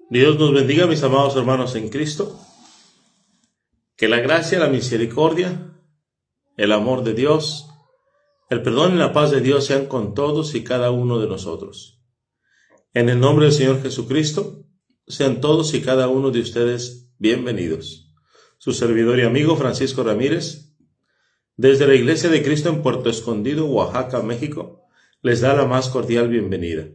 Dios nos bendiga, mis amados hermanos en Cristo. Que la gracia, la misericordia, el amor de Dios, el perdón y la paz de Dios sean con todos y cada uno de nosotros. En el nombre del Señor Jesucristo, sean todos y cada uno de ustedes bienvenidos. Su servidor y amigo Francisco Ramírez, desde la Iglesia de Cristo en Puerto Escondido, Oaxaca, México, les da la más cordial bienvenida.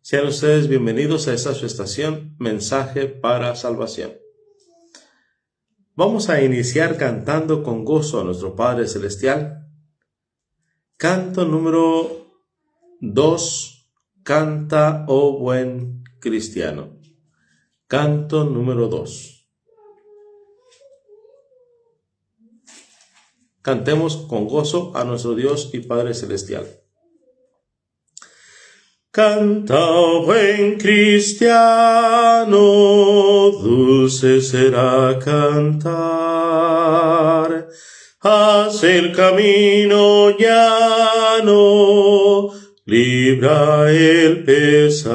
Sean ustedes bienvenidos a esta su estación, Mensaje para Salvación. Vamos a iniciar cantando con gozo a nuestro Padre Celestial. Canto número 2, canta, oh buen cristiano. Canto número 2. Cantemos con gozo a nuestro Dios y Padre Celestial. Canta, oh buen cristiano, dulce será cantar. Haz el camino llano, libra el pesar.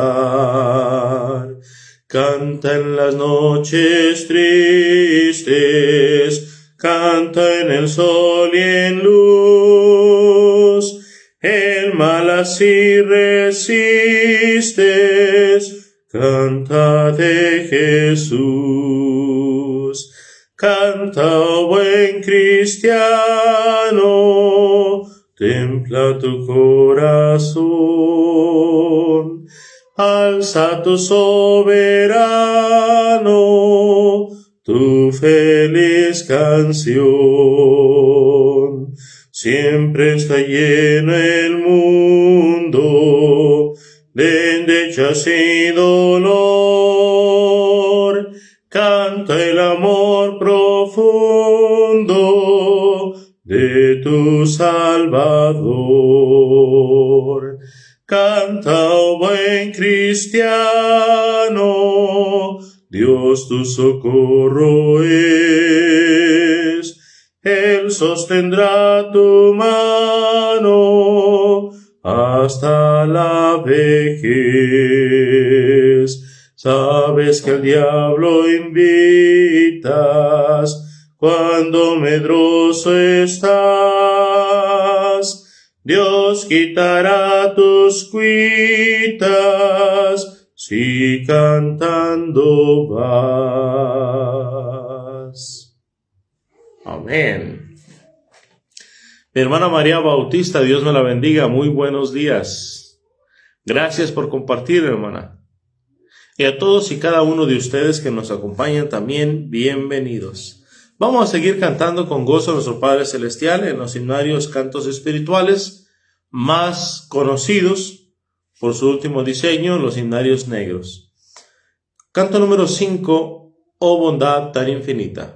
Canta en las noches tristes, canta en el sol y en luz. El mal así resistes, canta de Jesús. Canta, oh buen cristiano, templa tu corazón. Alza tu soberano, tu feliz canción. Siempre está lleno el mundo de endechas y dolor. Canta el amor profundo de tu Salvador. Canta, oh buen cristiano, Dios tu socorro es. Él sostendrá tu mano hasta la vejez. Sabes que al diablo invitas cuando medroso estás. Dios quitará tus cuitas si cantando vas. Amén. Mi hermana María Bautista, Dios me la bendiga. Muy buenos días. Gracias por compartir, hermana. Y a todos y cada uno de ustedes que nos acompañan también, bienvenidos. Vamos a seguir cantando con gozo a nuestro Padre Celestial en los himnarios cantos espirituales más conocidos por su último diseño, los himnarios negros. Canto número 5, oh bondad tan infinita.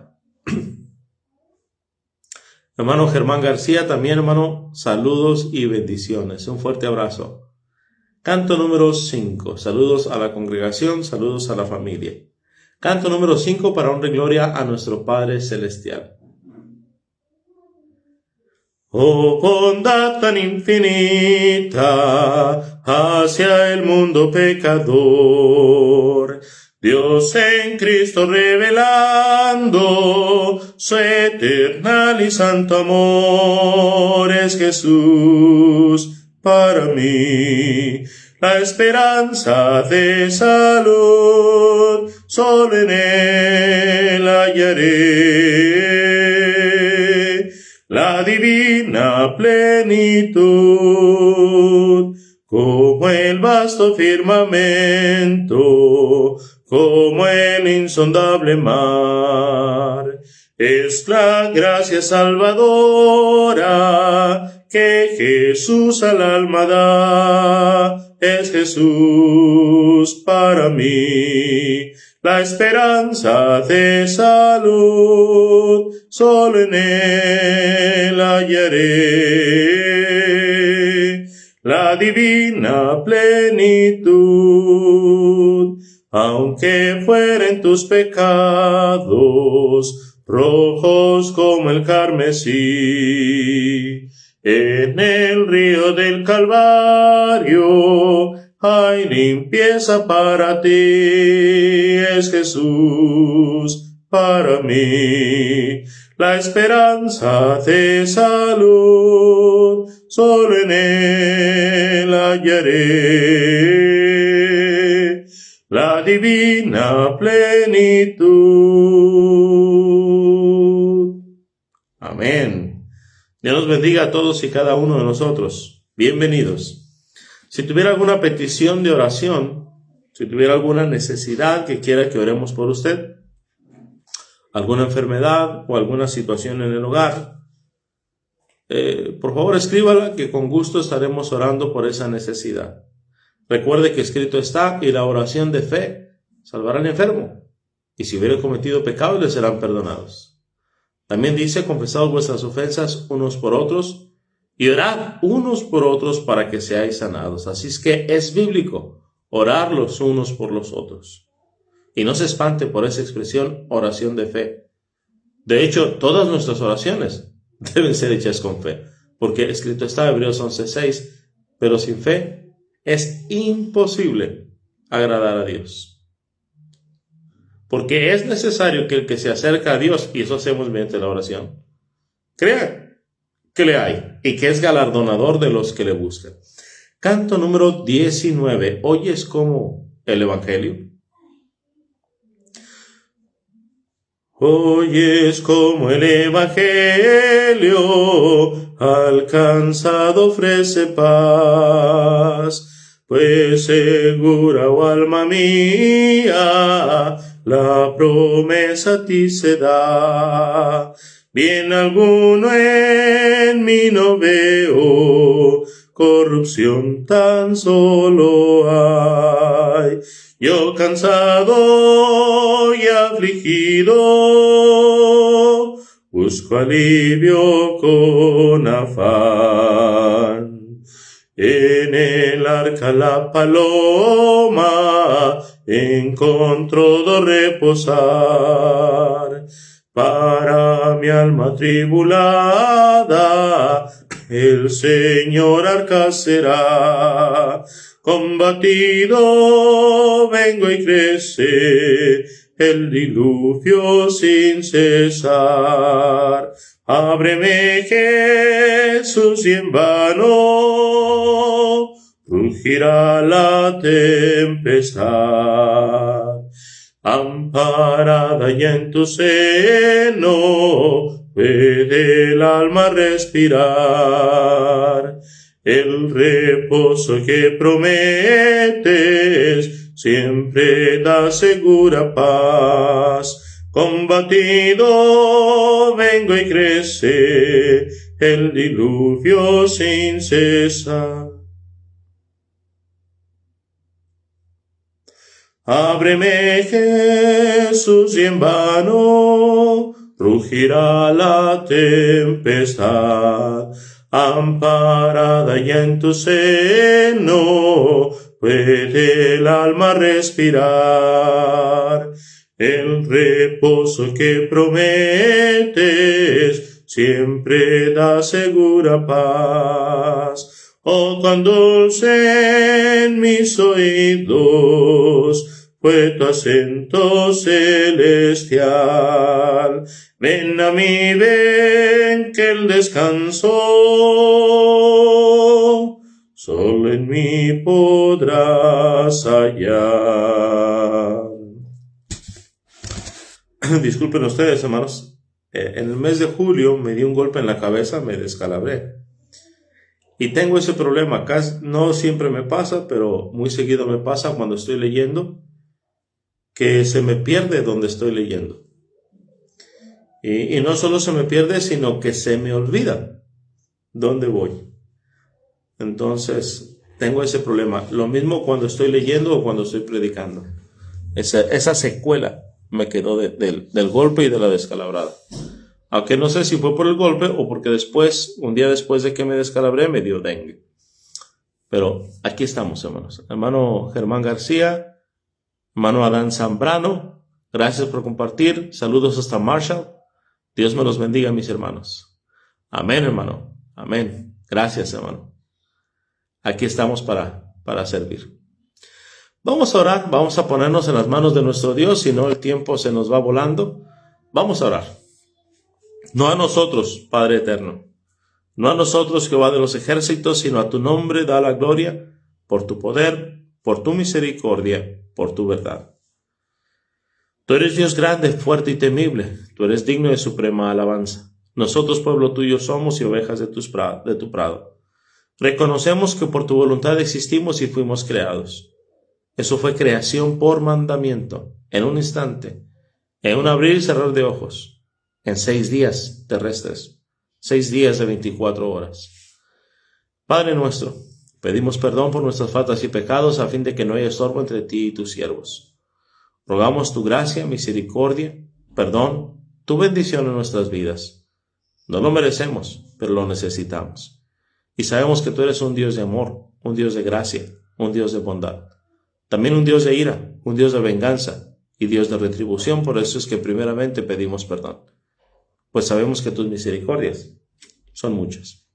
Hermano Germán García, también hermano, saludos y bendiciones. Un fuerte abrazo. Canto número 5, saludos a la congregación, saludos a la familia. Canto número 5 para honra y gloria a nuestro Padre Celestial. Oh bondad tan infinita hacia el mundo pecador, Dios en Cristo revelando su eternal y santo amor es Jesús para mí, la esperanza de salud, solo en Él hallaré la divina plenitud, como el vasto firmamento, como el insondable mar. Es la gracia salvadora que Jesús al alma da. Es Jesús para mí, la esperanza de salud, solo en Él hallaré la divina plenitud. Aunque fueren tus pecados rojos como el carmesí, en el río del Calvario hay limpieza para ti, es Jesús para mí. La esperanza de salud, solo en Él hallaré la divina plenitud. Amén. Dios nos bendiga a todos y cada uno de nosotros. Bienvenidos. Si tuviera alguna petición de oración, si tuviera alguna necesidad que quiera que oremos por usted, alguna enfermedad o alguna situación en el hogar, por favor escríbala, que con gusto estaremos orando por esa necesidad. Recuerde que escrito está: y la oración de fe salvará al enfermo, y si hubiere cometido pecados le serán perdonados. También dice: confesad vuestras ofensas unos por otros y orad unos por otros para que seáis sanados. Así es que es bíblico orar los unos por los otros. Y no se espante por esa expresión, oración de fe. De hecho, todas nuestras oraciones deben ser hechas con fe, porque escrito está, Hebreos 11:6, pero sin fe es imposible agradar a Dios. Porque es necesario que el que se acerca a Dios, y eso hacemos mediante la oración, crea que le hay y que es galardonador de los que le buscan. Canto número 19. ¿Oyes como el Evangelio? Oyes como el Evangelio al cansado ofrece paz, pues segura, oh alma mía, la promesa a ti se da. Bien alguno en mí no veo, corrupción tan solo hay. Yo cansado y afligido, busco alivio con afán. En el arca la paloma encontró do reposar. Para mi alma tribulada, el Señor arca será. Combatido vengo y crece el diluvio sin cesar. Ábreme, Jesús, y en vano rugirá la tempestad. Amparada ya en tu seno, puede el alma respirar. El reposo que prometes siempre da segura paz. Combatido vengo y crece el diluvio sin cesar. Ábreme, Jesús, y en vano rugirá la tempestad. Amparada ya en tu seno, puede el alma respirar. El reposo que prometes siempre da segura paz. Oh, cuán dulce en mis oídos fue tu acento celestial. Ven a mí, ven, que el descanso solo en mí podrás hallar. Disculpen ustedes, hermanos. En el mes de julio me di un golpe en la cabeza, me descalabré. Y tengo ese problema. No siempre me pasa, pero muy seguido me pasa cuando estoy leyendo, que se me pierde donde estoy leyendo. Y no solo se me pierde, sino que se me olvida dónde voy. Entonces, tengo ese problema. Lo mismo cuando estoy leyendo o cuando estoy predicando. Esa secuela me quedó del golpe y de la descalabrada. Aunque no sé si fue por el golpe o porque después, un día después de que me descalabré, me dio dengue. Pero aquí estamos, hermanos. Hermano Germán García, hermano Adán Zambrano, gracias por compartir. Saludos hasta Marshall. Dios me los bendiga, mis hermanos. Amén, hermano. Amén. Gracias, hermano. Aquí estamos para servir. Vamos a orar, vamos a ponernos en las manos de nuestro Dios, si no el tiempo se nos va volando. Vamos a orar. No a nosotros, Padre eterno, no a nosotros, Jehová de los ejércitos, sino a tu nombre da la gloria, por tu poder, por tu misericordia, por tu verdad. Tú eres Dios grande, fuerte y temible, tú eres digno de suprema alabanza. Nosotros, pueblo tuyo, somos y ovejas de tu prado. Reconocemos que por tu voluntad existimos y fuimos creados. Eso fue creación por mandamiento, en un instante, en un abrir y cerrar de ojos, en 6 días terrestres, 6 días de 24 horas. Padre nuestro, pedimos perdón por nuestras faltas y pecados a fin de que no haya estorbo entre ti y tus siervos. Rogamos tu gracia, misericordia, perdón, tu bendición en nuestras vidas. No lo merecemos, pero lo necesitamos. Y sabemos que tú eres un Dios de amor, un Dios de gracia, un Dios de bondad. También un Dios de ira, un Dios de venganza y Dios de retribución. Por eso es que primeramente pedimos perdón, pues sabemos que tus misericordias son muchas.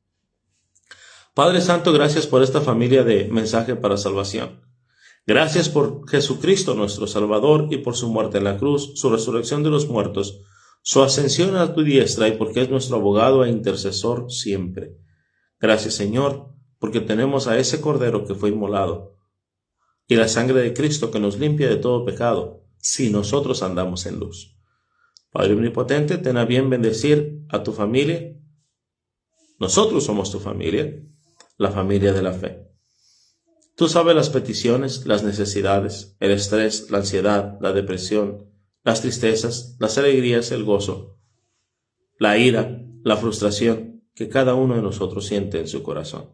Padre Santo, gracias por esta familia de Mensaje para Salvación. Gracias por Jesucristo nuestro Salvador y por su muerte en la cruz, su resurrección de los muertos, su ascensión a tu diestra y porque es nuestro abogado e intercesor siempre. Gracias, Señor, porque tenemos a ese Cordero que fue inmolado y la sangre de Cristo que nos limpia de todo pecado si nosotros andamos en luz. Padre omnipotente, ten a bien bendecir a tu familia. Nosotros somos tu familia, la familia de la fe. Tú sabes las peticiones, las necesidades, el estrés, la ansiedad, la depresión, las tristezas, las alegrías, el gozo, la ira, la frustración que cada uno de nosotros siente en su corazón.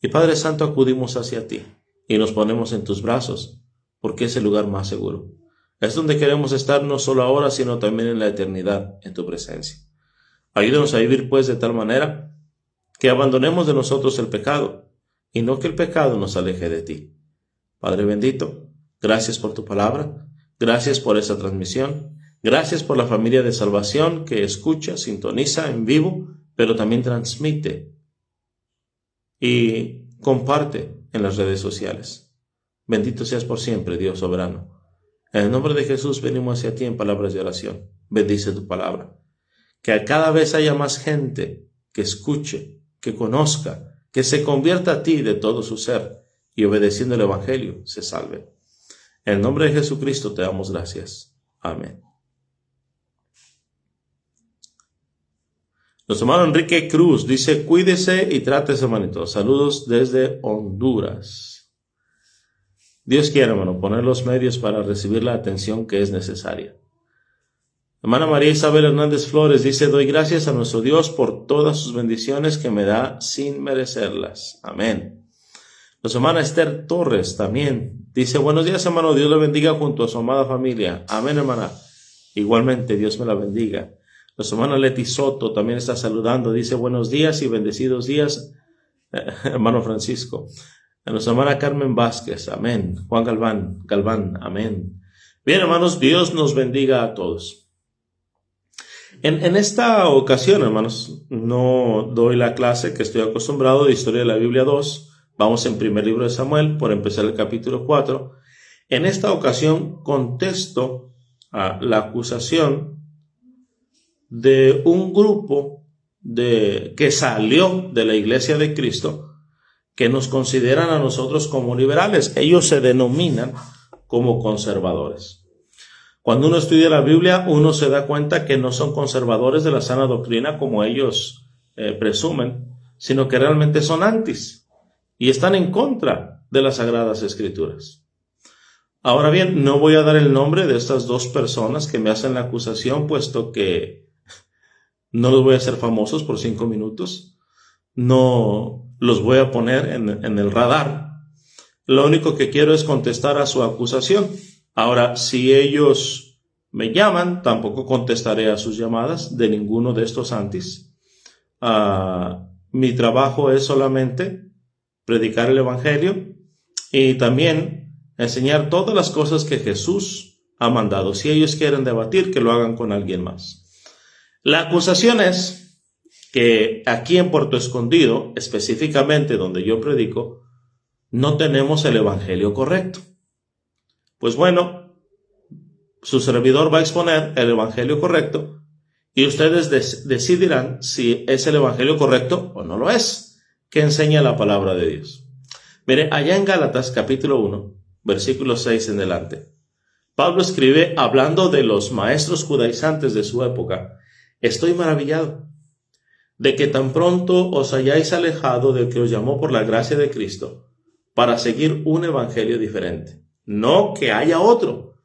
Y Padre Santo, acudimos hacia ti y nos ponemos en tus brazos, porque es el lugar más seguro. Es donde queremos estar no solo ahora, sino también en la eternidad, en tu presencia. Ayúdanos a vivir pues de tal manera que abandonemos de nosotros el pecado, y no que el pecado nos aleje de ti. Padre bendito, gracias por tu palabra, gracias por esta transmisión, gracias por la familia de salvación que escucha, sintoniza en vivo, pero también transmite y comparte en las redes sociales. Bendito seas por siempre, Dios soberano. En el nombre de Jesús venimos hacia ti en palabras de oración. Bendice tu palabra. Que cada vez haya más gente que escuche, que conozca, que se convierta a ti de todo su ser y obedeciendo el Evangelio se salve. En el nombre de Jesucristo te damos gracias. Amén. Nuestro hermano Enrique Cruz dice: cuídese y trátese, hermanito. Saludos desde Honduras. Dios quiere, hermano, poner los medios para recibir la atención que es necesaria. Hermana María Isabel Hernández Flores dice: doy gracias a nuestro Dios por todas sus bendiciones que me da sin merecerlas. Amén. Nuestra hermana Esther Torres también dice: buenos días, hermano, Dios le bendiga junto a su amada familia. Amén, hermana. Igualmente, Dios me la bendiga. Nuestra hermana Leti Soto también está saludando, dice: buenos días y bendecidos días, hermano Francisco. A nuestra hermana Carmen Vázquez, amén. Juan Galván, amén. Bien, hermanos, Dios nos bendiga a todos. En esta ocasión, hermanos, no doy la clase que estoy acostumbrado de Historia de la Biblia 2. Vamos en primer libro de Samuel, por empezar el capítulo 4. En esta ocasión contesto a la acusación de un grupo que salió de la Iglesia de Cristo, que nos consideran a nosotros como liberales. Ellos se denominan como conservadores. Cuando uno estudia la Biblia, uno se da cuenta que no son conservadores de la sana doctrina como ellos presumen, sino que realmente son antis y están en contra de las Sagradas Escrituras. Ahora bien, no voy a dar el nombre de estas dos personas que me hacen la acusación, puesto que no los voy a hacer famosos por 5 minutos. No los voy a poner en el radar. Lo único que quiero es contestar a su acusación. Ahora, si ellos me llaman, tampoco contestaré a sus llamadas de ninguno de estos antis. Mi trabajo es solamente predicar el Evangelio y también enseñar todas las cosas que Jesús ha mandado. Si ellos quieren debatir, que lo hagan con alguien más. La acusación es que aquí en Puerto Escondido, específicamente donde yo predico, no tenemos el Evangelio correcto. Pues bueno, su servidor va a exponer el evangelio correcto y ustedes decidirán si es el evangelio correcto o no lo es, que enseña la palabra de Dios. Mire, allá en Gálatas capítulo 1, versículo 6 en adelante, Pablo escribe hablando de los maestros judaizantes de su época: estoy maravillado de que tan pronto os hayáis alejado del que os llamó por la gracia de Cristo para seguir un evangelio diferente. No que haya otro,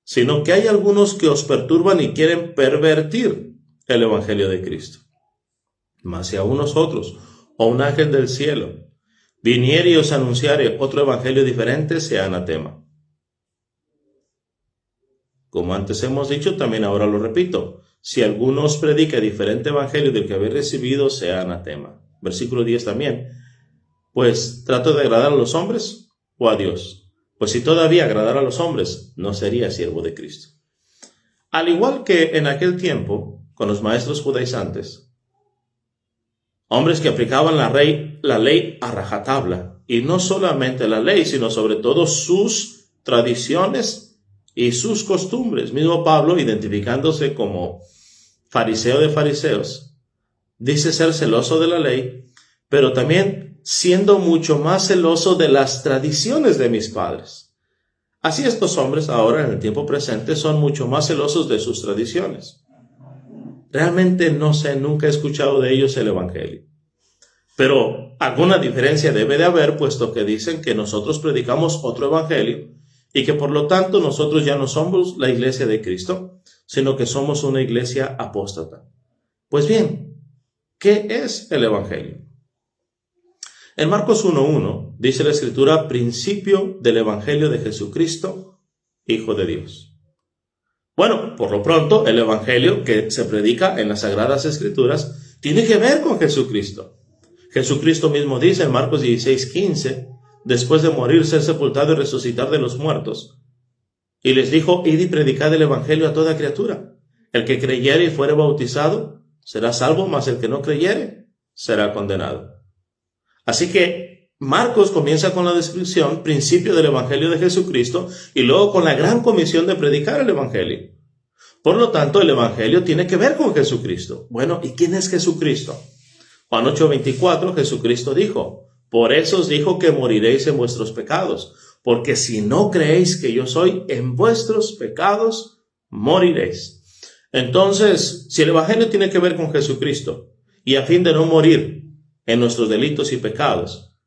sino que hay algunos que os perturban y quieren pervertir el evangelio de Cristo. Mas si aún nosotros, o un ángel del cielo, viniere y os anunciare otro evangelio diferente, sea anatema. Como antes hemos dicho, también ahora lo repito: si alguno os predica diferente evangelio del que habéis recibido, sea anatema. Versículo 10 también: pues ¿trato de agradar a los hombres o a Dios? Pues si todavía agradara a los hombres, no sería siervo de Cristo. Al igual que en aquel tiempo, con los maestros judaizantes, hombres que aplicaban la ley a rajatabla, y no solamente la ley, sino sobre todo sus tradiciones y sus costumbres. Mismo Pablo, identificándose como fariseo de fariseos, dice ser celoso de la ley, pero también siendo mucho más celoso de las tradiciones de mis padres. Así estos hombres ahora, en el tiempo presente, son mucho más celosos de sus tradiciones. Realmente no sé, nunca he escuchado de ellos el evangelio. Pero alguna diferencia debe de haber, puesto que dicen que nosotros predicamos otro evangelio y que por lo tanto nosotros ya no somos la iglesia de Cristo, sino que somos una iglesia apóstata. Pues bien, ¿qué es el evangelio? En Marcos 1:1 dice la Escritura: principio del evangelio de Jesucristo, Hijo de Dios. Bueno, por lo pronto, el evangelio que se predica en las Sagradas Escrituras tiene que ver con Jesucristo. Jesucristo mismo dice en Marcos 16:15, después de morir, ser sepultado y resucitar de los muertos, y les dijo: id y predicad el evangelio a toda criatura. El que creyere y fuere bautizado será salvo, mas el que no creyere será condenado. Así que Marcos comienza con la descripción, principio del evangelio de Jesucristo, y luego con la gran comisión de predicar el evangelio. Por lo tanto, el evangelio tiene que ver con Jesucristo. Bueno, ¿y quién es Jesucristo? Juan 8:24, Jesucristo dijo: por eso os dijo que moriréis en vuestros pecados, porque si no creéis que yo soy, en vuestros pecados moriréis. Entonces, si el evangelio tiene que ver con Jesucristo, y a fin de no morir en nuestros delitos y pecados,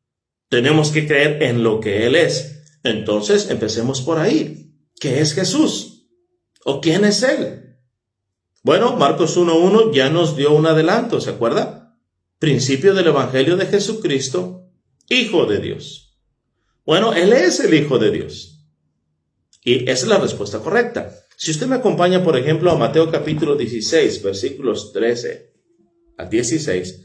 tenemos que creer en lo que Él es. Entonces, empecemos por ahí. ¿Qué es Jesús? ¿O quién es Él? Bueno, Marcos 1:1 ya nos dio un adelanto, ¿se acuerda? Principio del evangelio de Jesucristo, Hijo de Dios. Bueno, Él es el Hijo de Dios. Y esa es la respuesta correcta. Si usted me acompaña, por ejemplo, a Mateo capítulo 16, versículos 13 a 16,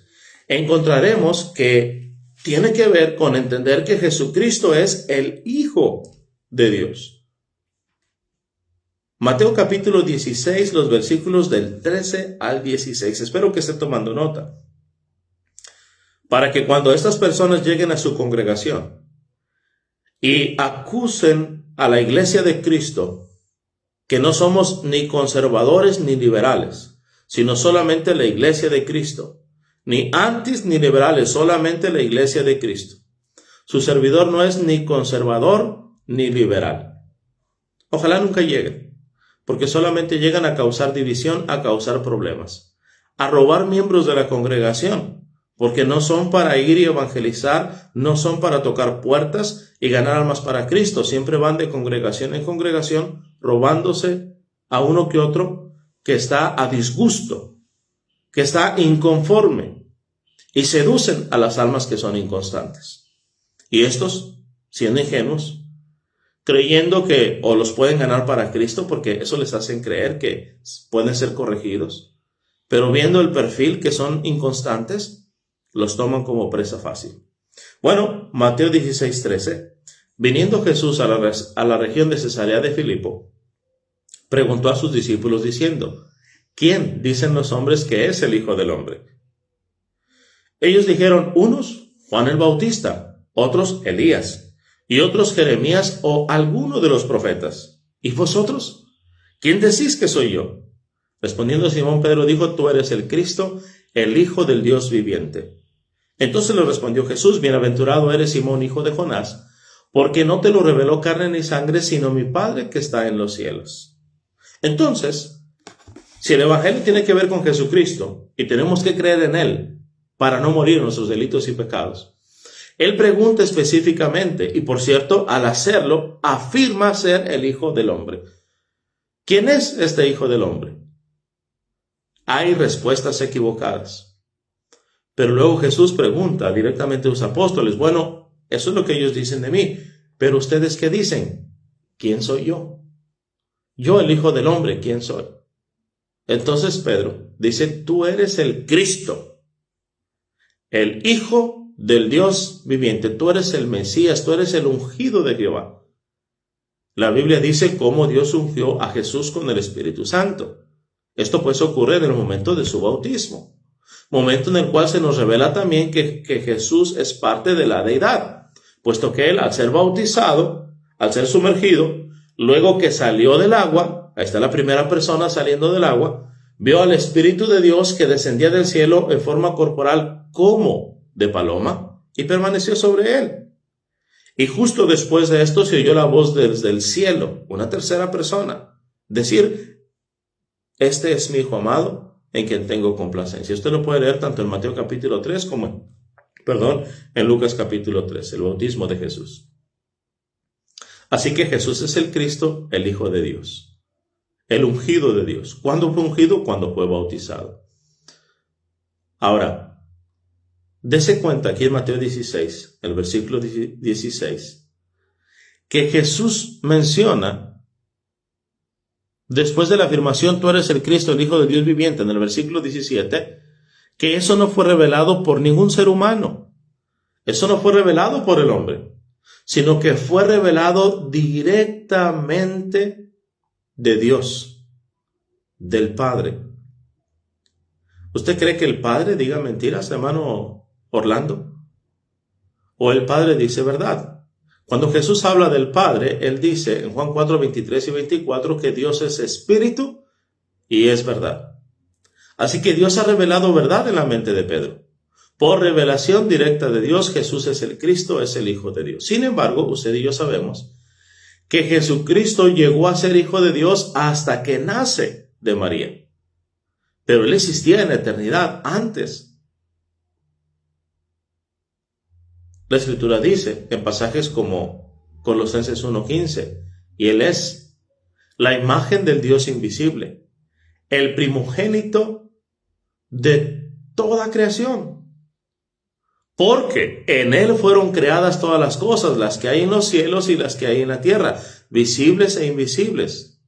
encontraremos que tiene que ver con entender que Jesucristo es el Hijo de Dios. Mateo capítulo 16, los versículos del 13 al 16. Espero que esté tomando nota, para que cuando estas personas lleguen a su congregación y acusen a la iglesia de Cristo, que no somos ni conservadores ni liberales, sino solamente la iglesia de Cristo, ni antis ni liberales, solamente la iglesia de Cristo. Su servidor no es ni conservador ni liberal. Ojalá nunca lleguen, porque solamente llegan a causar división, a causar problemas, a robar miembros de la congregación, porque no son para ir y evangelizar, no son para tocar puertas y ganar almas para Cristo. Siempre van de congregación en congregación, robándose a uno que otro que está a disgusto, que está inconforme, y seducen a las almas que son inconstantes. Y estos, siendo ingenuos, creyendo que o los pueden ganar para Cristo, porque eso les hacen creer que pueden ser corregidos, pero viendo el perfil que son inconstantes, los toman como presa fácil. Bueno, Mateo 16:13. Viniendo Jesús a la región de Cesarea de Filipo, preguntó a sus discípulos diciendo: ¿quién dicen los hombres que es el Hijo del Hombre? Ellos dijeron: unos, Juan el Bautista; otros, Elías; y otros Jeremías o alguno de los profetas. ¿Y vosotros? ¿Quién decís que soy yo? Respondiendo Simón Pedro dijo, tú eres el Cristo, el Hijo del Dios viviente. Entonces le respondió Jesús, bienaventurado eres Simón, hijo de Jonás, porque no te lo reveló carne ni sangre, sino mi Padre que está en los cielos. Entonces, si el Evangelio tiene que ver con Jesucristo y tenemos que creer en Él para no morir en nuestros delitos y pecados, Él pregunta específicamente, y por cierto, al hacerlo, afirma ser el Hijo del Hombre. ¿Quién es este Hijo del Hombre? Hay respuestas equivocadas. Pero luego Jesús pregunta directamente a los apóstoles, bueno, eso es lo que ellos dicen de mí, pero ¿ustedes qué dicen? ¿Quién soy yo? Yo, el Hijo del Hombre, ¿quién soy? Entonces Pedro dice, tú eres el Cristo, el Hijo del Dios viviente, tú eres el Mesías, tú eres el ungido de Jehová. La Biblia dice cómo Dios ungió a Jesús con el Espíritu Santo. Esto pues ocurre en el momento de su bautismo, momento en el cual se nos revela también que Jesús es parte de la deidad, puesto que él al ser bautizado, al ser sumergido, luego que salió del agua, ahí está la primera persona saliendo del agua, vio al Espíritu de Dios que descendía del cielo en forma corporal como de paloma y permaneció sobre él. Y justo después de esto se oyó la voz desde el cielo, una tercera persona, decir, este es mi Hijo amado, en quien tengo complacencia. Usted lo puede leer tanto en Mateo capítulo 3 como en Lucas capítulo 3, el bautismo de Jesús. Así que Jesús es el Cristo, el Hijo de Dios, el ungido de Dios. ¿Cuándo fue ungido? Cuando fue bautizado. Ahora, dese cuenta aquí en Mateo 16, el versículo 16, que Jesús menciona, después de la afirmación, tú eres el Cristo, el Hijo de Dios viviente, en el versículo 17, que eso no fue revelado por ningún ser humano. Eso no fue revelado por el hombre, sino que fue revelado directamente de Dios, del Padre. ¿Usted cree que el Padre diga mentiras, hermano Orlando? ¿O el Padre dice verdad? Cuando Jesús habla del Padre, Él dice en Juan 4, 23 y 24 que Dios es espíritu y es verdad. Así que Dios ha revelado verdad en la mente de Pedro. Por revelación directa de Dios, Jesús es el Cristo, es el Hijo de Dios. Sin embargo, usted y yo sabemos que Jesucristo llegó a ser Hijo de Dios hasta que nace de María. Pero Él existía en la eternidad antes. La Escritura dice en pasajes como Colosenses 1:15, y Él es la imagen del Dios invisible, el primogénito de toda creación. Porque en Él fueron creadas todas las cosas, las que hay en los cielos y las que hay en la tierra, visibles e invisibles.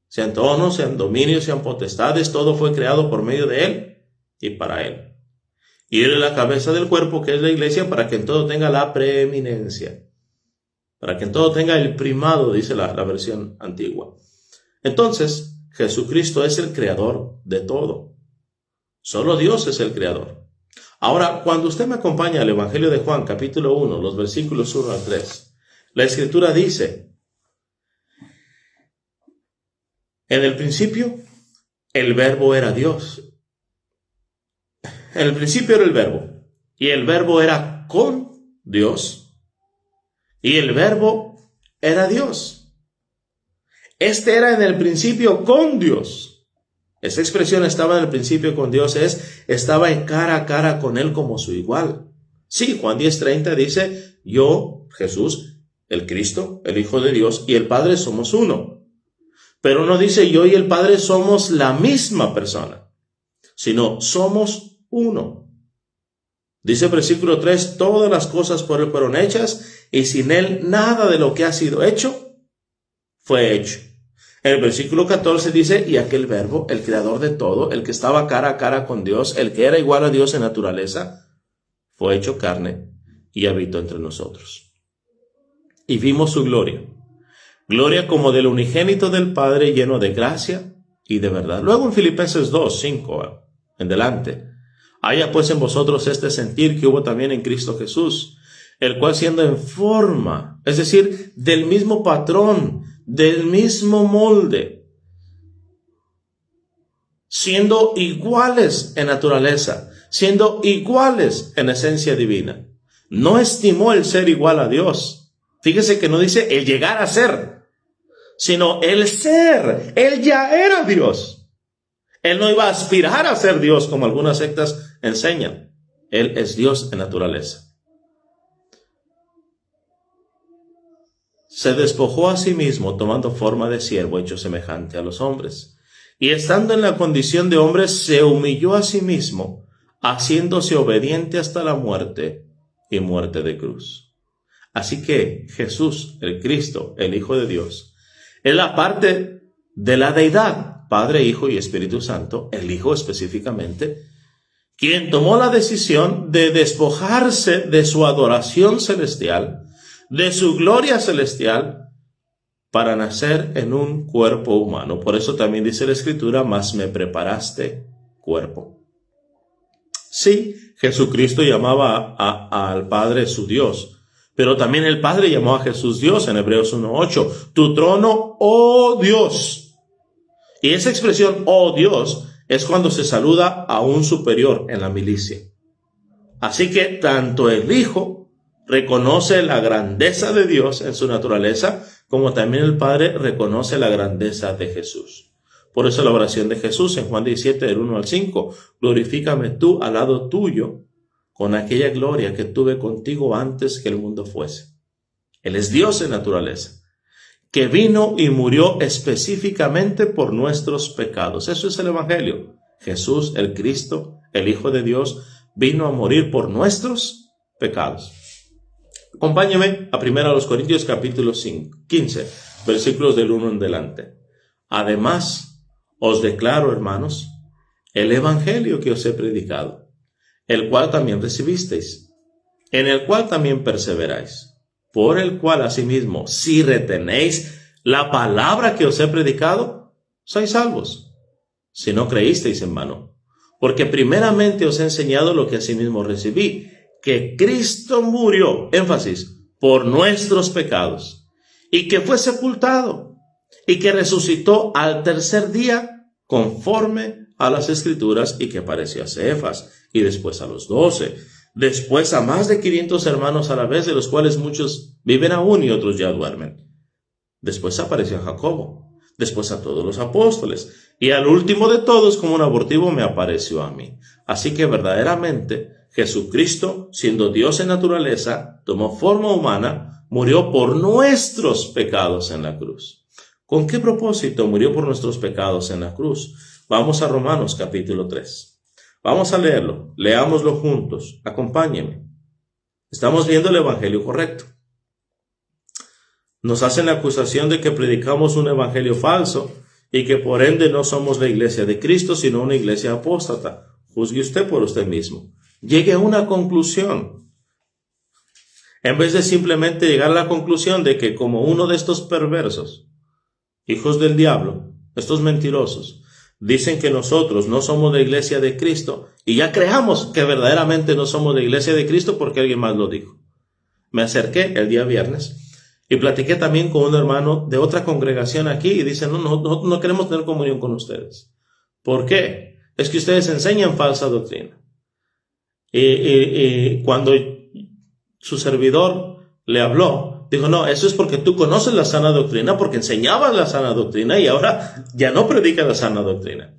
Sean tronos, sean dominios, sean potestades, todo fue creado por medio de Él y para Él. Y Él es la cabeza del cuerpo, que es la iglesia, para que en todo tenga la preeminencia. Para que en todo tenga el primado, dice la versión antigua. Entonces, Jesucristo es el creador de todo. Solo Dios es el creador. Ahora, cuando usted me acompaña al Evangelio de Juan, capítulo 1, los versículos 1 al 3, la Escritura dice, en el principio, el Verbo era Dios. En el principio era el Verbo, y el Verbo era con Dios, y el Verbo era Dios. Este era en el principio con Dios. Esa expresión estaba en el principio con Dios, estaba en cara a cara con Él como su igual. Sí, Juan 10:30 dice, yo, Jesús, el Cristo, el Hijo de Dios, y el Padre somos uno. Pero no dice yo y el Padre somos la misma persona, sino somos uno. Dice el versículo 3, todas las cosas por Él fueron hechas, y sin Él nada de lo que ha sido hecho fue hecho. En el versículo 14 dice, y aquel Verbo, el creador de todo, el que estaba cara a cara con Dios, el que era igual a Dios en naturaleza, fue hecho carne y habitó entre nosotros. Y vimos su gloria, gloria como del unigénito del Padre, lleno de gracia y de verdad. Luego en Filipenses 2:5 en delante, haya pues en vosotros este sentir que hubo también en Cristo Jesús, el cual siendo en forma, es decir, del mismo patrón, del mismo molde, siendo iguales en naturaleza, siendo iguales en esencia divina, no estimó el ser igual a Dios. Fíjese que no dice el llegar a ser, sino el ser. Él ya era Dios. Él no iba a aspirar a ser Dios como algunas sectas enseñan. Él es Dios en naturaleza. Se despojó a sí mismo, tomando forma de siervo, hecho semejante a los hombres. Y estando en la condición de hombre, se humilló a sí mismo, haciéndose obediente hasta la muerte y muerte de cruz. Así que Jesús, el Cristo, el Hijo de Dios, es la parte de la deidad, Padre, Hijo y Espíritu Santo, el Hijo específicamente, quien tomó la decisión de despojarse de su adoración celestial, de su gloria celestial, para nacer en un cuerpo humano. Por eso también dice la Escritura, mas me preparaste cuerpo. Sí, Jesucristo llamaba al Padre su Dios, pero también el Padre llamó a Jesús Dios en Hebreos 1:8, tu trono, oh Dios. Y esa expresión, oh Dios, es cuando se saluda a un superior en la milicia. Así que tanto el Hijo reconoce la grandeza de Dios en su naturaleza, como también el Padre reconoce la grandeza de Jesús. Por eso la oración de Jesús en Juan 17, del 1 al 5, glorifícame tú al lado tuyo con aquella gloria que tuve contigo antes que el mundo fuese. Él es Dios en naturaleza, que vino y murió específicamente por nuestros pecados. Eso es el Evangelio. Jesús, el Cristo, el Hijo de Dios, vino a morir por nuestros pecados. Acompáñame a 1 Corintios capítulo 15, versículos del 1 en delante. Además, os declaro, hermanos, el Evangelio que os he predicado, el cual también recibisteis, en el cual también perseveráis, por el cual asimismo, si retenéis la palabra que os he predicado, sois salvos, si no creísteis en vano. Porque primeramente os he enseñado lo que asimismo recibí, que Cristo murió, énfasis, por nuestros pecados, y que fue sepultado, y que resucitó al tercer día conforme a las Escrituras, y que apareció a Cefas, y después a los 12, después a más de 500 hermanos a la vez, de los cuales muchos viven aún y otros ya duermen. Después apareció a Jacobo, después a todos los apóstoles, y al último de todos, como un abortivo, me apareció a mí. Así que verdaderamente Jesucristo, siendo Dios en naturaleza, tomó forma humana, murió por nuestros pecados en la cruz. ¿Con qué propósito murió por nuestros pecados en la cruz? Vamos a Romanos capítulo 3. Vamos a leerlo, leámoslo juntos, acompáñenme. Estamos viendo el evangelio correcto. Nos hacen la acusación de que predicamos un evangelio falso y que por ende no somos la iglesia de Cristo, sino una iglesia apóstata. Juzgue usted por usted mismo. Llegue a una conclusión. En vez de simplemente llegar a la conclusión de que como uno de estos perversos, hijos del diablo, estos mentirosos, dicen que nosotros no somos la iglesia de Cristo y ya creamos que verdaderamente no somos la iglesia de Cristo porque alguien más lo dijo. Me acerqué el día viernes y platiqué también con un hermano de otra congregación aquí y dicen, no queremos tener comunión con ustedes. ¿Por qué? Es que ustedes enseñan falsa doctrina. Y cuando su servidor le habló, dijo, no, eso es porque tú conoces la sana doctrina, porque enseñabas la sana doctrina y ahora ya no predicas la sana doctrina.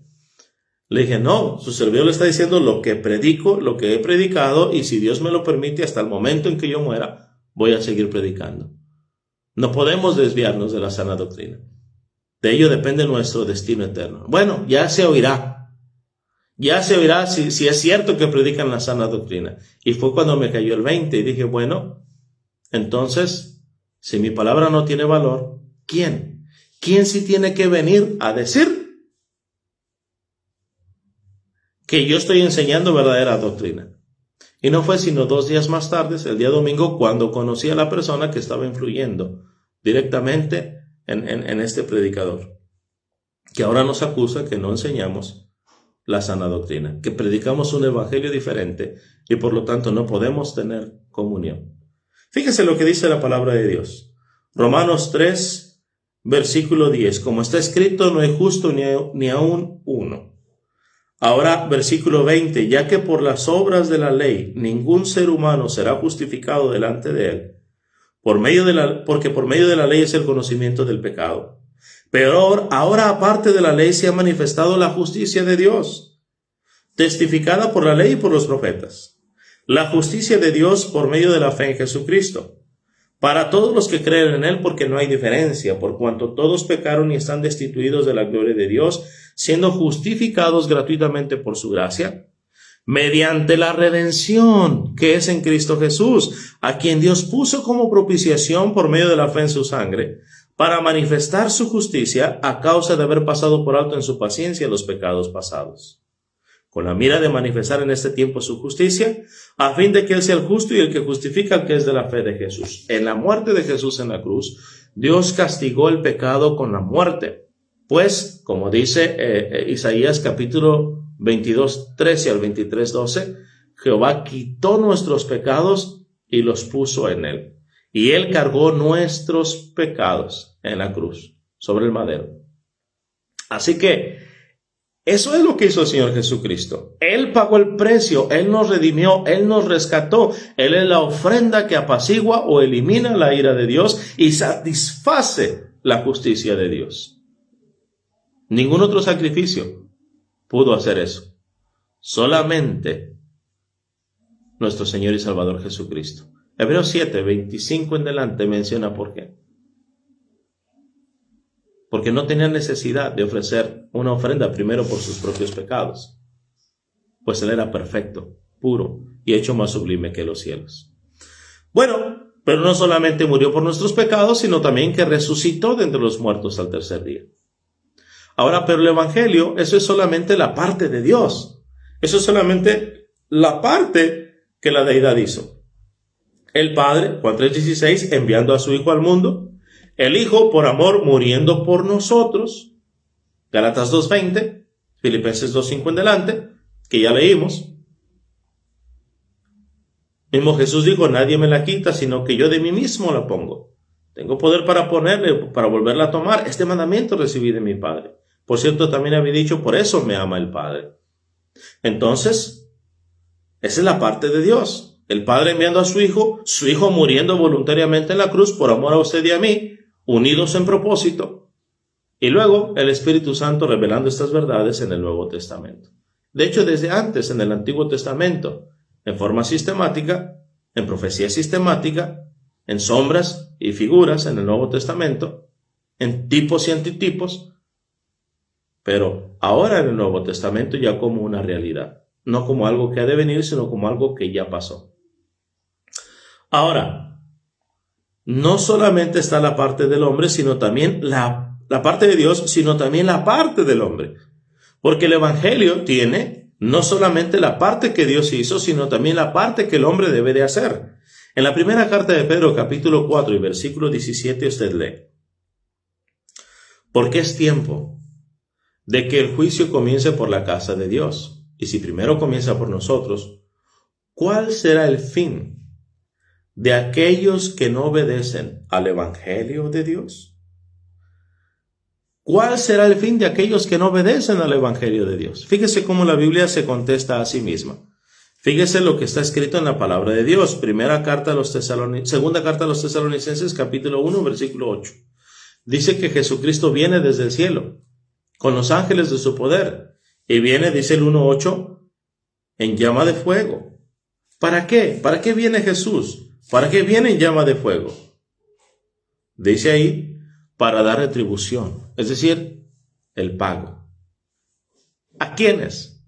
Le dije, no, su servidor le está diciendo lo que predico, lo que he predicado, y si Dios me lo permite, hasta el momento en que yo muera, voy a seguir predicando. No podemos desviarnos de la sana doctrina. De ello depende nuestro destino eterno. Bueno, ya se oirá. Ya se oirá si es cierto que predican la sana doctrina. Y fue cuando me cayó el 20 y dije, bueno, entonces, si mi palabra no tiene valor, ¿quién? ¿Quién sí tiene que venir a decir que yo estoy enseñando verdadera doctrina? Y no fue sino 2 días más tarde, el día domingo, cuando conocí a la persona que estaba influyendo directamente en este predicador, que ahora nos acusa que no enseñamos la sana doctrina, que predicamos un evangelio diferente y por lo tanto no podemos tener comunión. Fíjese lo que dice la palabra de Dios. Romanos 3, versículo 10. Como está escrito, no hay justo ni aún uno. Ahora, versículo 20. Ya que por las obras de la ley ningún ser humano será justificado delante de él, porque por medio de la ley es el conocimiento del pecado. Pero ahora, aparte de la ley, se ha manifestado la justicia de Dios, testificada por la ley y por los profetas. La justicia de Dios por medio de la fe en Jesucristo, para todos los que creen en Él, porque no hay diferencia, por cuanto todos pecaron y están destituidos de la gloria de Dios, siendo justificados gratuitamente por su gracia, mediante la redención que es en Cristo Jesús, a quien Dios puso como propiciación por medio de la fe en su sangre, para manifestar su justicia a causa de haber pasado por alto en su paciencia los pecados pasados, con la mira de manifestar en este tiempo su justicia, a fin de que Él sea el justo y el que justifica al que es de la fe de Jesús. En la muerte de Jesús en la cruz, Dios castigó el pecado con la muerte, pues, como dice Isaías capítulo 22, 13 al 23, 12, Jehová quitó nuestros pecados y los puso en Él. Y Él cargó nuestros pecados en la cruz, sobre el madero. Así que, eso es lo que hizo el Señor Jesucristo. Él pagó el precio, Él nos redimió, Él nos rescató. Él es la ofrenda que apacigua o elimina la ira de Dios y satisface la justicia de Dios. Ningún otro sacrificio pudo hacer eso. Solamente nuestro Señor y Salvador Jesucristo. Hebreos 7, 25 en adelante menciona por qué. Porque no tenía necesidad de ofrecer una ofrenda primero por sus propios pecados, pues Él era perfecto, puro y hecho más sublime que los cielos. Bueno, pero no solamente murió por nuestros pecados, sino también que resucitó de entre los muertos al tercer día. Ahora, pero el Evangelio, eso es solamente la parte de Dios. Eso es solamente la parte que la deidad hizo. El Padre, Juan 3:16, enviando a su Hijo al mundo. El Hijo, por amor, muriendo por nosotros. Gálatas 2:20, Filipenses 2:5 en adelante, que ya leímos. Mismo Jesús dijo, nadie me la quita, sino que yo de mí mismo la pongo. Tengo poder para ponerle, para volverla a tomar. Este mandamiento recibí de mi Padre. Por cierto, también había dicho, por eso me ama el Padre. Entonces, esa es la parte de Dios. El Padre enviando a su Hijo muriendo voluntariamente en la cruz por amor a usted y a mí, unidos en propósito, y luego el Espíritu Santo revelando estas verdades en el Nuevo Testamento. De hecho, desde antes, en el Antiguo Testamento, en forma sistemática, en profecía sistemática, en sombras y figuras en el Nuevo Testamento, en tipos y antitipos, pero ahora en el Nuevo Testamento ya como una realidad, no como algo que ha de venir, sino como algo que ya pasó. Ahora, no solamente está la parte del hombre, sino también la parte de Dios, sino también la parte del hombre. Porque el Evangelio tiene no solamente la parte que Dios hizo, sino también la parte que el hombre debe de hacer. En la primera carta de Pedro, capítulo 4 y versículo 17, usted lee: porque es tiempo de que el juicio comience por la casa de Dios. Y si primero comienza por nosotros, ¿cuál será el fin de aquellos que no obedecen al Evangelio de Dios? ¿Cuál será el fin de aquellos que no obedecen al Evangelio de Dios? Fíjese cómo la Biblia se contesta a sí misma. Fíjese lo que está escrito en la palabra de Dios. Segunda carta a los Tesalonicenses, capítulo 1, versículo 8. Dice que Jesucristo viene desde el cielo, con los ángeles de su poder. Y viene, dice el 1:8, en llama de fuego. ¿Para qué? ¿Para qué viene Jesús? ¿Para qué viene en llama de fuego? Dice ahí, para dar retribución, es decir, el pago. ¿A quiénes?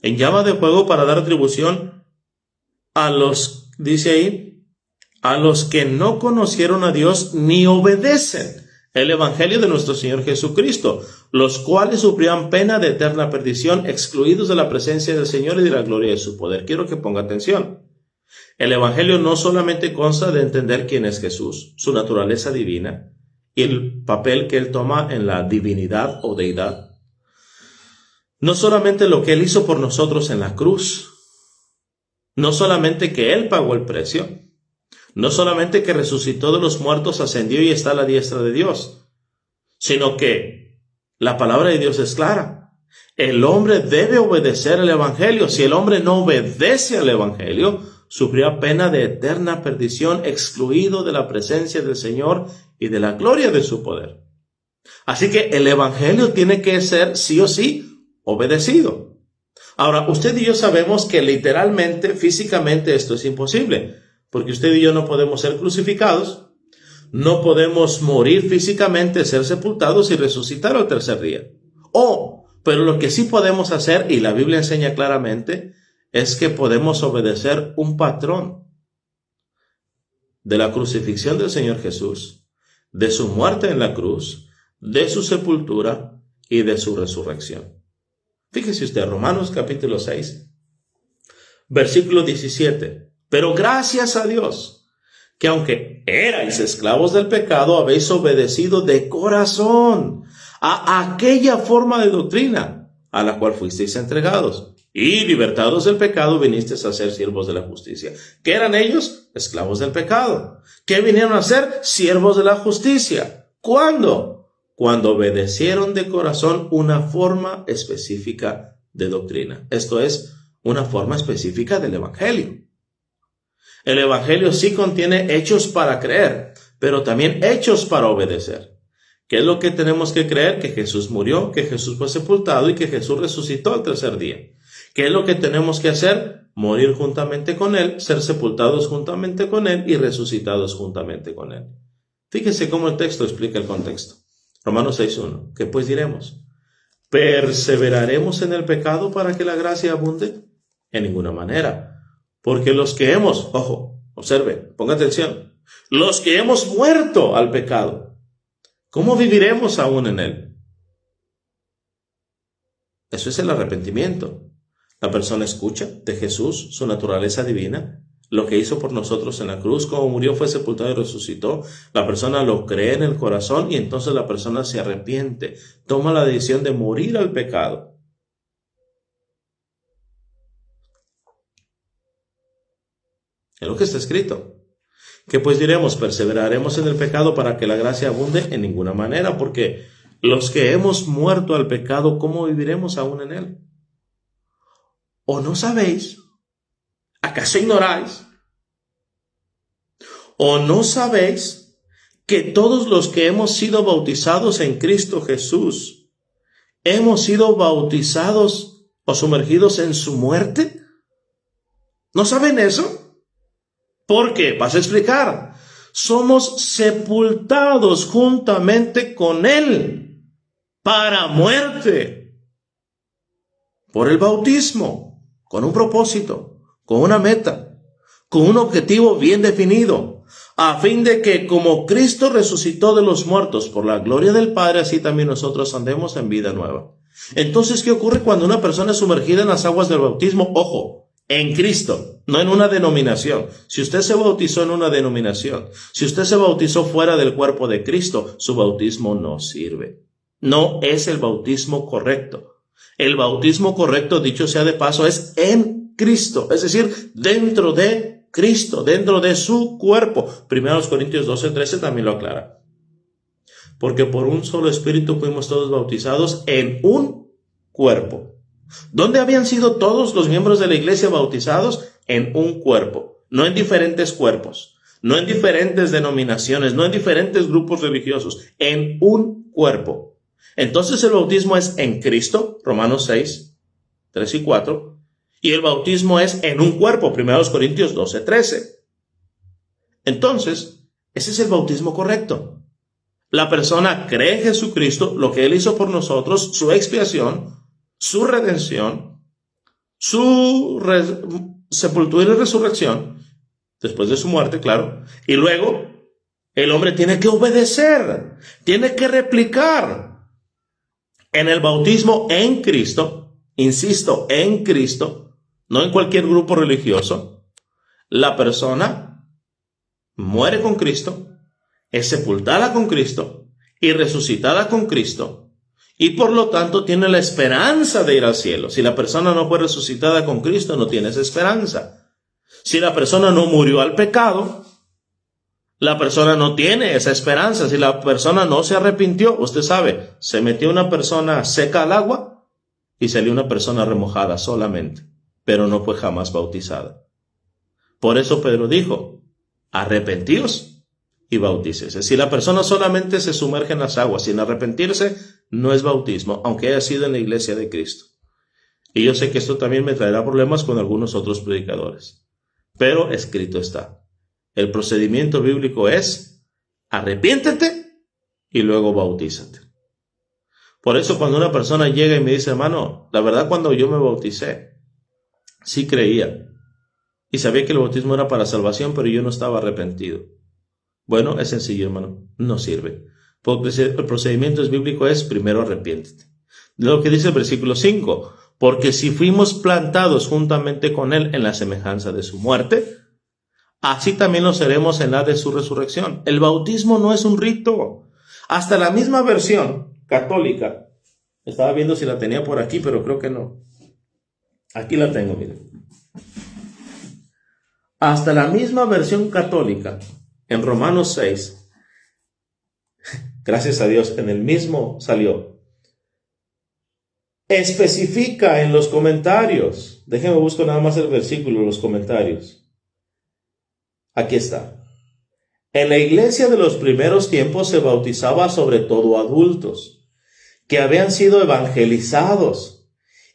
En llama de fuego para dar retribución a los, dice ahí, a los que no conocieron a Dios ni obedecen el Evangelio de nuestro Señor Jesucristo, los cuales sufrirán pena de eterna perdición, excluidos de la presencia del Señor y de la gloria de su poder. Quiero que ponga atención. El Evangelio no solamente consta de entender quién es Jesús, su naturaleza divina y el papel que Él toma en la divinidad o deidad. No solamente lo que Él hizo por nosotros en la cruz, no solamente que Él pagó el precio, No solamente que resucitó de los muertos, ascendió y está a la diestra de Dios, sino que la palabra de Dios es clara. El hombre debe obedecer al Evangelio. Si el hombre no obedece al Evangelio, sufrirá pena de eterna perdición, excluido de la presencia del Señor y de la gloria de su poder. Así que el Evangelio tiene que ser sí o sí obedecido. Ahora, usted y yo sabemos que literalmente, físicamente esto es imposible, porque usted y yo no podemos ser crucificados, no podemos morir físicamente, ser sepultados y resucitar al tercer día. Pero lo que sí podemos hacer, y la Biblia enseña claramente, es que podemos obedecer un patrón de la crucifixión del Señor Jesús, de su muerte en la cruz, de su sepultura y de su resurrección. Fíjese usted, Romanos capítulo 6, versículo 17. Pero gracias a Dios, que aunque erais esclavos del pecado, habéis obedecido de corazón a aquella forma de doctrina a la cual fuisteis entregados, y libertados del pecado vinisteis a ser siervos de la justicia. ¿Qué eran ellos? Esclavos del pecado. ¿Qué vinieron a ser? Siervos de la justicia. ¿Cuándo? Cuando obedecieron de corazón una forma específica de doctrina. Esto es, una forma específica del Evangelio. El Evangelio sí contiene hechos para creer, pero también hechos para obedecer. ¿Qué es lo que tenemos que creer? Que Jesús murió, que Jesús fue sepultado y que Jesús resucitó al tercer día. ¿Qué es lo que tenemos que hacer? Morir juntamente con Él, ser sepultados juntamente con Él y resucitados juntamente con Él. Fíjese cómo el texto explica el contexto. Romanos 6:1. ¿Qué pues diremos? ¿Perseveraremos en el pecado para que la gracia abunde? En ninguna manera. Porque los que hemos, observe, ponga atención, los que hemos muerto al pecado, ¿cómo viviremos aún en él? Eso es el arrepentimiento. La persona escucha de Jesús, su naturaleza divina, lo que hizo por nosotros en la cruz, cómo murió, fue sepultado y resucitó. La persona lo cree en el corazón y entonces la persona se arrepiente, toma la decisión de morir al pecado. Es lo que está escrito. ¿Qué pues diremos? ¿Perseveraremos en el pecado para que la gracia abunde? En ninguna manera, porque los que hemos muerto al pecado, ¿cómo viviremos aún en él? ¿O no sabéis? ¿Acaso ignoráis? ¿O no sabéis que todos los que hemos sido bautizados en Cristo Jesús, hemos sido bautizados o sumergidos en su muerte? ¿No saben eso? ¿Por qué? Vas a explicar. Somos sepultados juntamente con Él para muerte por el bautismo, con un propósito, con una meta, con un objetivo bien definido, a fin de que como Cristo resucitó de los muertos por la gloria del Padre, así también nosotros andemos en vida nueva. Entonces, ¿qué ocurre cuando una persona es sumergida en las aguas del bautismo? En Cristo, no en una denominación. Si usted se bautizó en una denominación, si usted se bautizó fuera del cuerpo de Cristo, su bautismo no sirve. No es el bautismo correcto. El bautismo correcto, dicho sea de paso, es en Cristo, es decir, dentro de Cristo, dentro de su cuerpo. 1 Corintios 12:13 también lo aclara. Porque por un solo espíritu fuimos todos bautizados en un cuerpo. ¿Dónde habían sido todos los miembros de la iglesia bautizados? En un cuerpo, no en diferentes cuerpos, no en diferentes denominaciones, no en diferentes grupos religiosos, en un cuerpo. Entonces el bautismo es en Cristo, Romanos 6:3 y 4, y el bautismo es en un cuerpo, 1 Corintios 12:13. Entonces, ese es el bautismo correcto. La persona cree en Jesucristo, lo que Él hizo por nosotros, su expiación, su redención, su sepultura y resurrección, después de su muerte, claro, y luego el hombre tiene que obedecer, tiene que replicar. En el bautismo en Cristo, insisto, en Cristo, no en cualquier grupo religioso, la persona muere con Cristo, es sepultada con Cristo y resucitada con Cristo, y por lo tanto tiene la esperanza de ir al cielo. Si la persona no fue resucitada con Cristo, no tiene esa esperanza. Si la persona no murió al pecado, la persona no tiene esa esperanza. Si la persona no se arrepintió, usted sabe, se metió una persona seca al agua y salió una persona remojada solamente, pero no fue jamás bautizada. Por eso Pedro dijo, arrepentíos y bautícese. Si la persona solamente se sumerge en las aguas sin arrepentirse, no es bautismo, aunque haya sido en la iglesia de Cristo. Y yo sé que esto también me traerá problemas con algunos otros predicadores. Pero escrito está. El procedimiento bíblico es arrepiéntete y luego bautízate. Por eso cuando una persona llega y me dice, hermano, la verdad cuando yo me bauticé, sí creía. Y sabía que el bautismo era para salvación, pero yo no estaba arrepentido. Bueno, es sencillo, hermano. No sirve. Porque el procedimiento bíblico es primero arrepiéntete. Lo que dice el versículo 5. Porque si fuimos plantados juntamente con él en la semejanza de su muerte, así también lo seremos en la de su resurrección. El bautismo no es un rito. Hasta la misma versión católica, estaba viendo si la tenía por aquí, pero creo que no. Aquí la tengo, miren. Hasta la misma versión católica, en Romanos 6, gracias a Dios, en el mismo salió. Especifica en los comentarios. Déjenme buscar nada más el versículo en los comentarios. Aquí está. En la iglesia de los primeros tiempos se bautizaba sobre todo adultos que habían sido evangelizados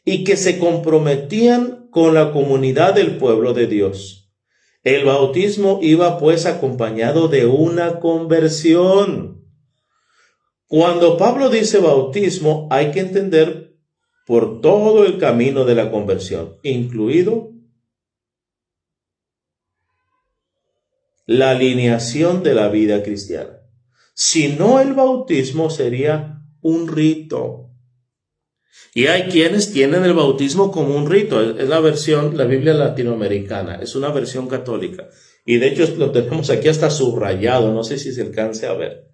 y que se comprometían con la comunidad del pueblo de Dios. El bautismo iba pues acompañado de una conversión. Cuando Pablo dice bautismo, hay que entender por todo el camino de la conversión, incluido la alineación de la vida cristiana. Si no, el bautismo sería un rito. Y hay quienes tienen el bautismo como un rito. Es la versión, la Biblia latinoamericana, es una versión católica. Y de hecho lo tenemos aquí hasta subrayado, no sé si se alcance a ver.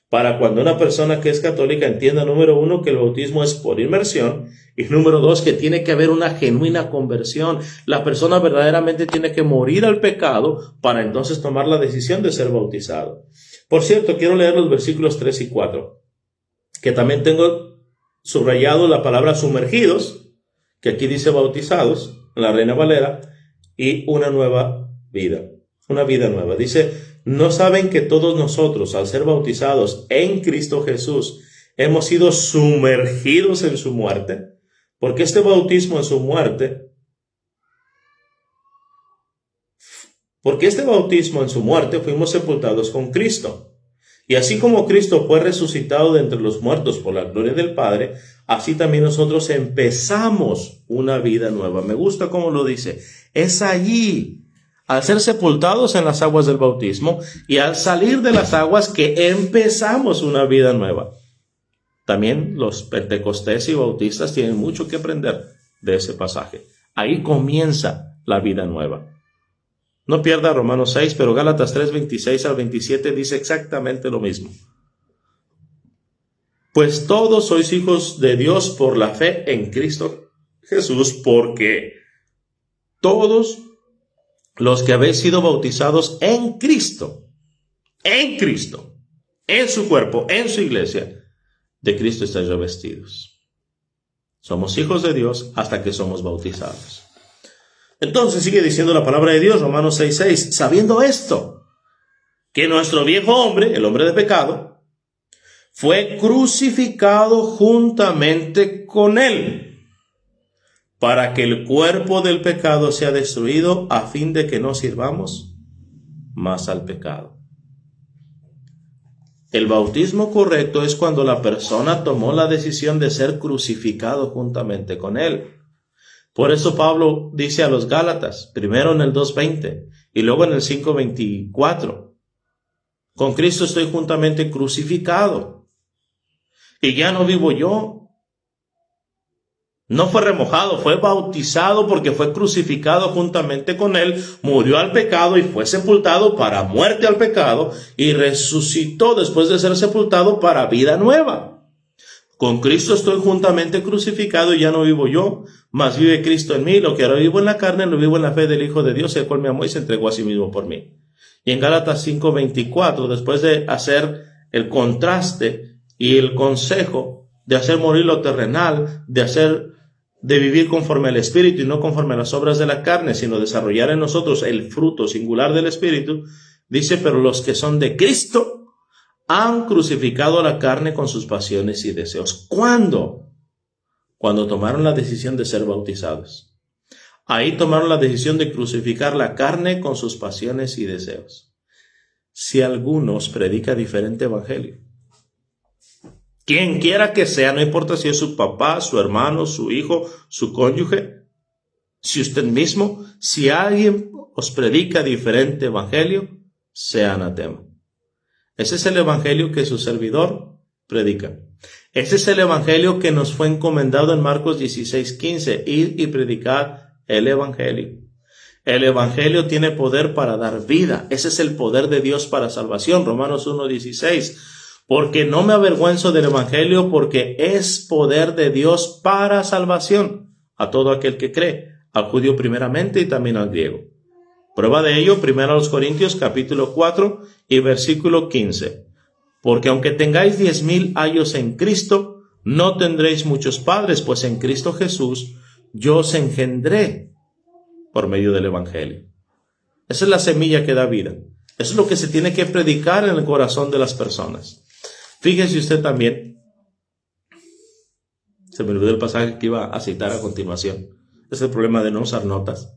Para cuando una persona que es católica entienda, número 1, que el bautismo es por inmersión, y número 2, que tiene que haber una genuina conversión. La persona verdaderamente tiene que morir al pecado para entonces tomar la decisión de ser bautizado. Por cierto, quiero leer los versículos 3 y 4, que también tengo subrayado la palabra sumergidos, que aquí dice bautizados, en la Reina Valera, y una nueva vida, una vida nueva. Dice, ¿no saben que todos nosotros, al ser bautizados en Cristo Jesús, hemos sido sumergidos en su muerte? Porque este bautismo en su muerte, fuimos sepultados con Cristo. Y así como Cristo fue resucitado de entre los muertos por la gloria del Padre, así también nosotros empezamos una vida nueva. Me gusta cómo lo dice. Es allí, al ser sepultados en las aguas del bautismo y al salir de las aguas, que empezamos una vida nueva. También los pentecostés y bautistas tienen mucho que aprender de ese pasaje. Ahí comienza la vida nueva. No pierda Romanos 6, pero Gálatas 3, 26 al 27 dice exactamente lo mismo. Pues todos sois hijos de Dios por la fe en Cristo Jesús, porque todos los que habéis sido bautizados en Cristo, en su cuerpo, en su iglesia, de Cristo estáis revestidos. Somos hijos de Dios hasta que somos bautizados. Entonces sigue diciendo la palabra de Dios, Romanos 6:6, sabiendo esto, que nuestro viejo hombre, el hombre de pecado, fue crucificado juntamente con él, para que el cuerpo del pecado sea destruido, a fin de que no sirvamos más al pecado. El bautismo correcto es cuando la persona tomó la decisión de ser crucificado juntamente con él. Por eso Pablo dice a los Gálatas, primero en el 2:20 y luego en el 5:24, con Cristo estoy juntamente crucificado, y ya no vivo yo. No fue remojado, fue bautizado porque fue crucificado juntamente con él, murió al pecado y fue sepultado para muerte al pecado, y resucitó después de ser sepultado para vida nueva. Con Cristo estoy juntamente crucificado y ya no vivo yo, mas vive Cristo en mí. Lo que ahora vivo en la carne, lo vivo en la fe del Hijo de Dios, el cual me amó y se entregó a sí mismo por mí. Y en Gálatas 5:24, después de hacer el contraste y el consejo de hacer morir lo terrenal, de vivir conforme al Espíritu y no conforme a las obras de la carne, sino desarrollar en nosotros el fruto singular del Espíritu, dice, pero los que son de Cristo han crucificado la carne con sus pasiones y deseos. ¿Cuándo? Cuando tomaron la decisión de ser bautizados. Ahí tomaron la decisión de crucificar la carne con sus pasiones y deseos. Si alguno os predica diferente evangelio, quien quiera que sea, no importa si es su papá, su hermano, su hijo, su cónyuge, si usted mismo, si alguien os predica diferente evangelio, sea anatema. Ese es el evangelio que su servidor predica. Ese es el evangelio que nos fue encomendado en Marcos 16:15. Id y predicad el evangelio. El evangelio tiene poder para dar vida. Ese es el poder de Dios para salvación. Romanos 1:16. Porque no me avergüenzo del evangelio, porque es poder de Dios para salvación a todo aquel que cree, al judío primeramente y también al griego. Prueba de ello, 1 Corintios capítulo 4 y versículo 15. Porque aunque tengáis 10,000 años en Cristo, no tendréis muchos padres, pues en Cristo Jesús yo os engendré por medio del evangelio. Esa es la semilla que da vida. Eso es lo que se tiene que predicar en el corazón de las personas. Fíjese usted también, se me olvidó el pasaje que iba a citar a continuación. Es el problema de no usar notas.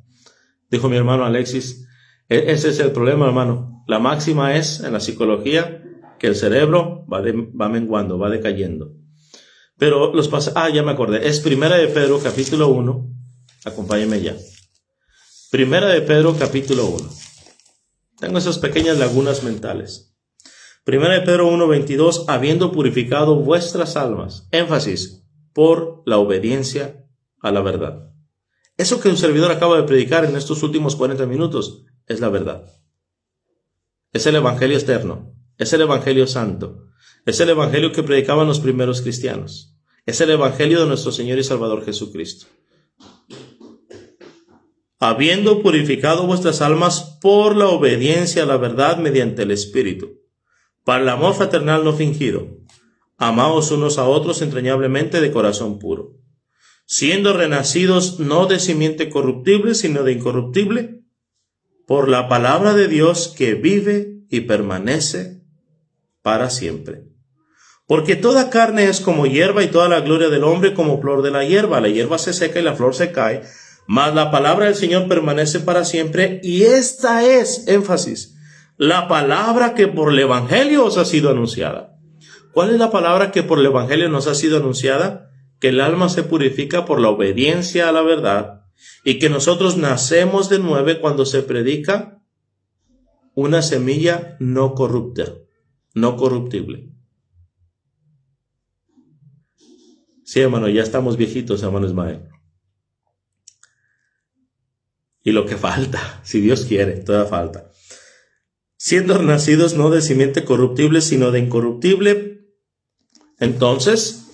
Dijo mi hermano Alexis, ese es el problema, hermano. La máxima es en la psicología que el cerebro va menguando, va decayendo. Pero los pasajes, ya me acordé, es Primera de Pedro capítulo 1, acompáñeme ya. Primera de Pedro capítulo 1. Tengo esas pequeñas lagunas mentales. Primera de Pedro 1:22, habiendo purificado vuestras almas, énfasis, por la obediencia a la verdad. Eso que un servidor acaba de predicar en estos últimos 40 minutos es la verdad. Es el evangelio externo, es el evangelio santo, es el evangelio que predicaban los primeros cristianos, es el evangelio de nuestro Señor y Salvador Jesucristo. Habiendo purificado vuestras almas por la obediencia a la verdad mediante el Espíritu, para el amor fraternal no fingido, amaos unos a otros entrañablemente de corazón puro, siendo renacidos no de simiente corruptible, sino de incorruptible, por la palabra de Dios que vive y permanece para siempre. Porque toda carne es como hierba y toda la gloria del hombre como flor de la hierba. La hierba se seca y la flor se cae, mas la palabra del Señor permanece para siempre. Y esta es, énfasis, la palabra que por el evangelio os ha sido anunciada. ¿Cuál es la palabra que por el evangelio nos ha sido anunciada? Que el alma se purifica por la obediencia a la verdad y que nosotros nacemos de nuevo cuando se predica una semilla no corrupta, no corruptible. Sí, hermano, ya estamos viejitos, hermano Ismael. Y lo que falta, si Dios quiere, todavía falta. Siendo nacidos no de simiente corruptible, sino de incorruptible. Entonces,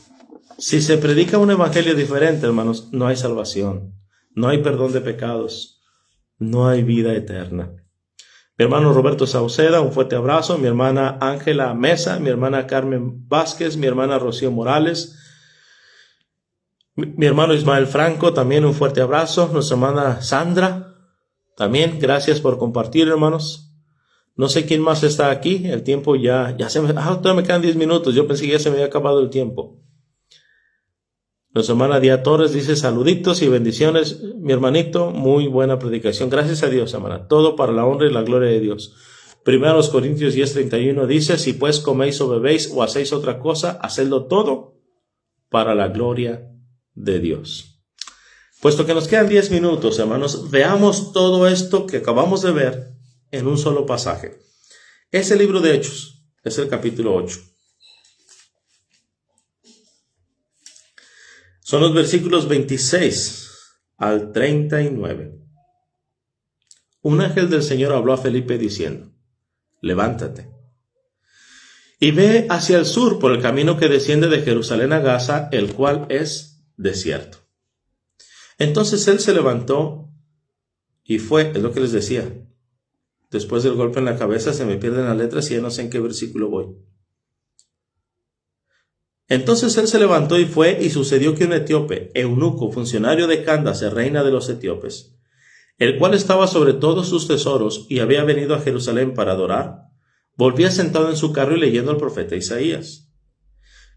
si se predica un evangelio diferente, hermanos, no hay salvación, no hay perdón de pecados, no hay vida eterna. Mi hermano Roberto Sauceda, un fuerte abrazo. Mi hermana Ángela Mesa, mi hermana Carmen Vázquez, mi hermana Rocío Morales, mi hermano Ismael Franco, también un fuerte abrazo. Nuestra hermana Sandra, también gracias por compartir, hermanos. No sé quién más está aquí. El tiempo ya se me... todavía me quedan 10 minutos. Yo pensé que ya se me había acabado el tiempo. Nuestra hermana Día Torres dice saluditos y bendiciones. Mi hermanito, muy buena predicación. Gracias a Dios, hermana. Todo para la honra y la gloria de Dios. 1 Corintios 10:31 dice, si pues coméis o bebéis o hacéis otra cosa, hacedlo todo para la gloria de Dios. Puesto que nos quedan 10 minutos, hermanos, veamos todo esto que acabamos de ver en un solo pasaje. Es el libro de Hechos, es el capítulo 8. Son los versículos 26 al 39. Un ángel del Señor habló a Felipe diciendo, levántate y ve hacia el sur por el camino que desciende de Jerusalén a Gaza, el cual es desierto. Entonces él se levantó y fue, es lo que les decía, Después del golpe en la cabeza se me pierden las letras y ya no sé en qué versículo voy. Entonces él se levantó y fue, y sucedió que un etíope, eunuco, funcionario de Candace, reina de los etíopes, el cual estaba sobre todos sus tesoros y había venido a Jerusalén para adorar, volvía sentado en su carro y leyendo al profeta Isaías.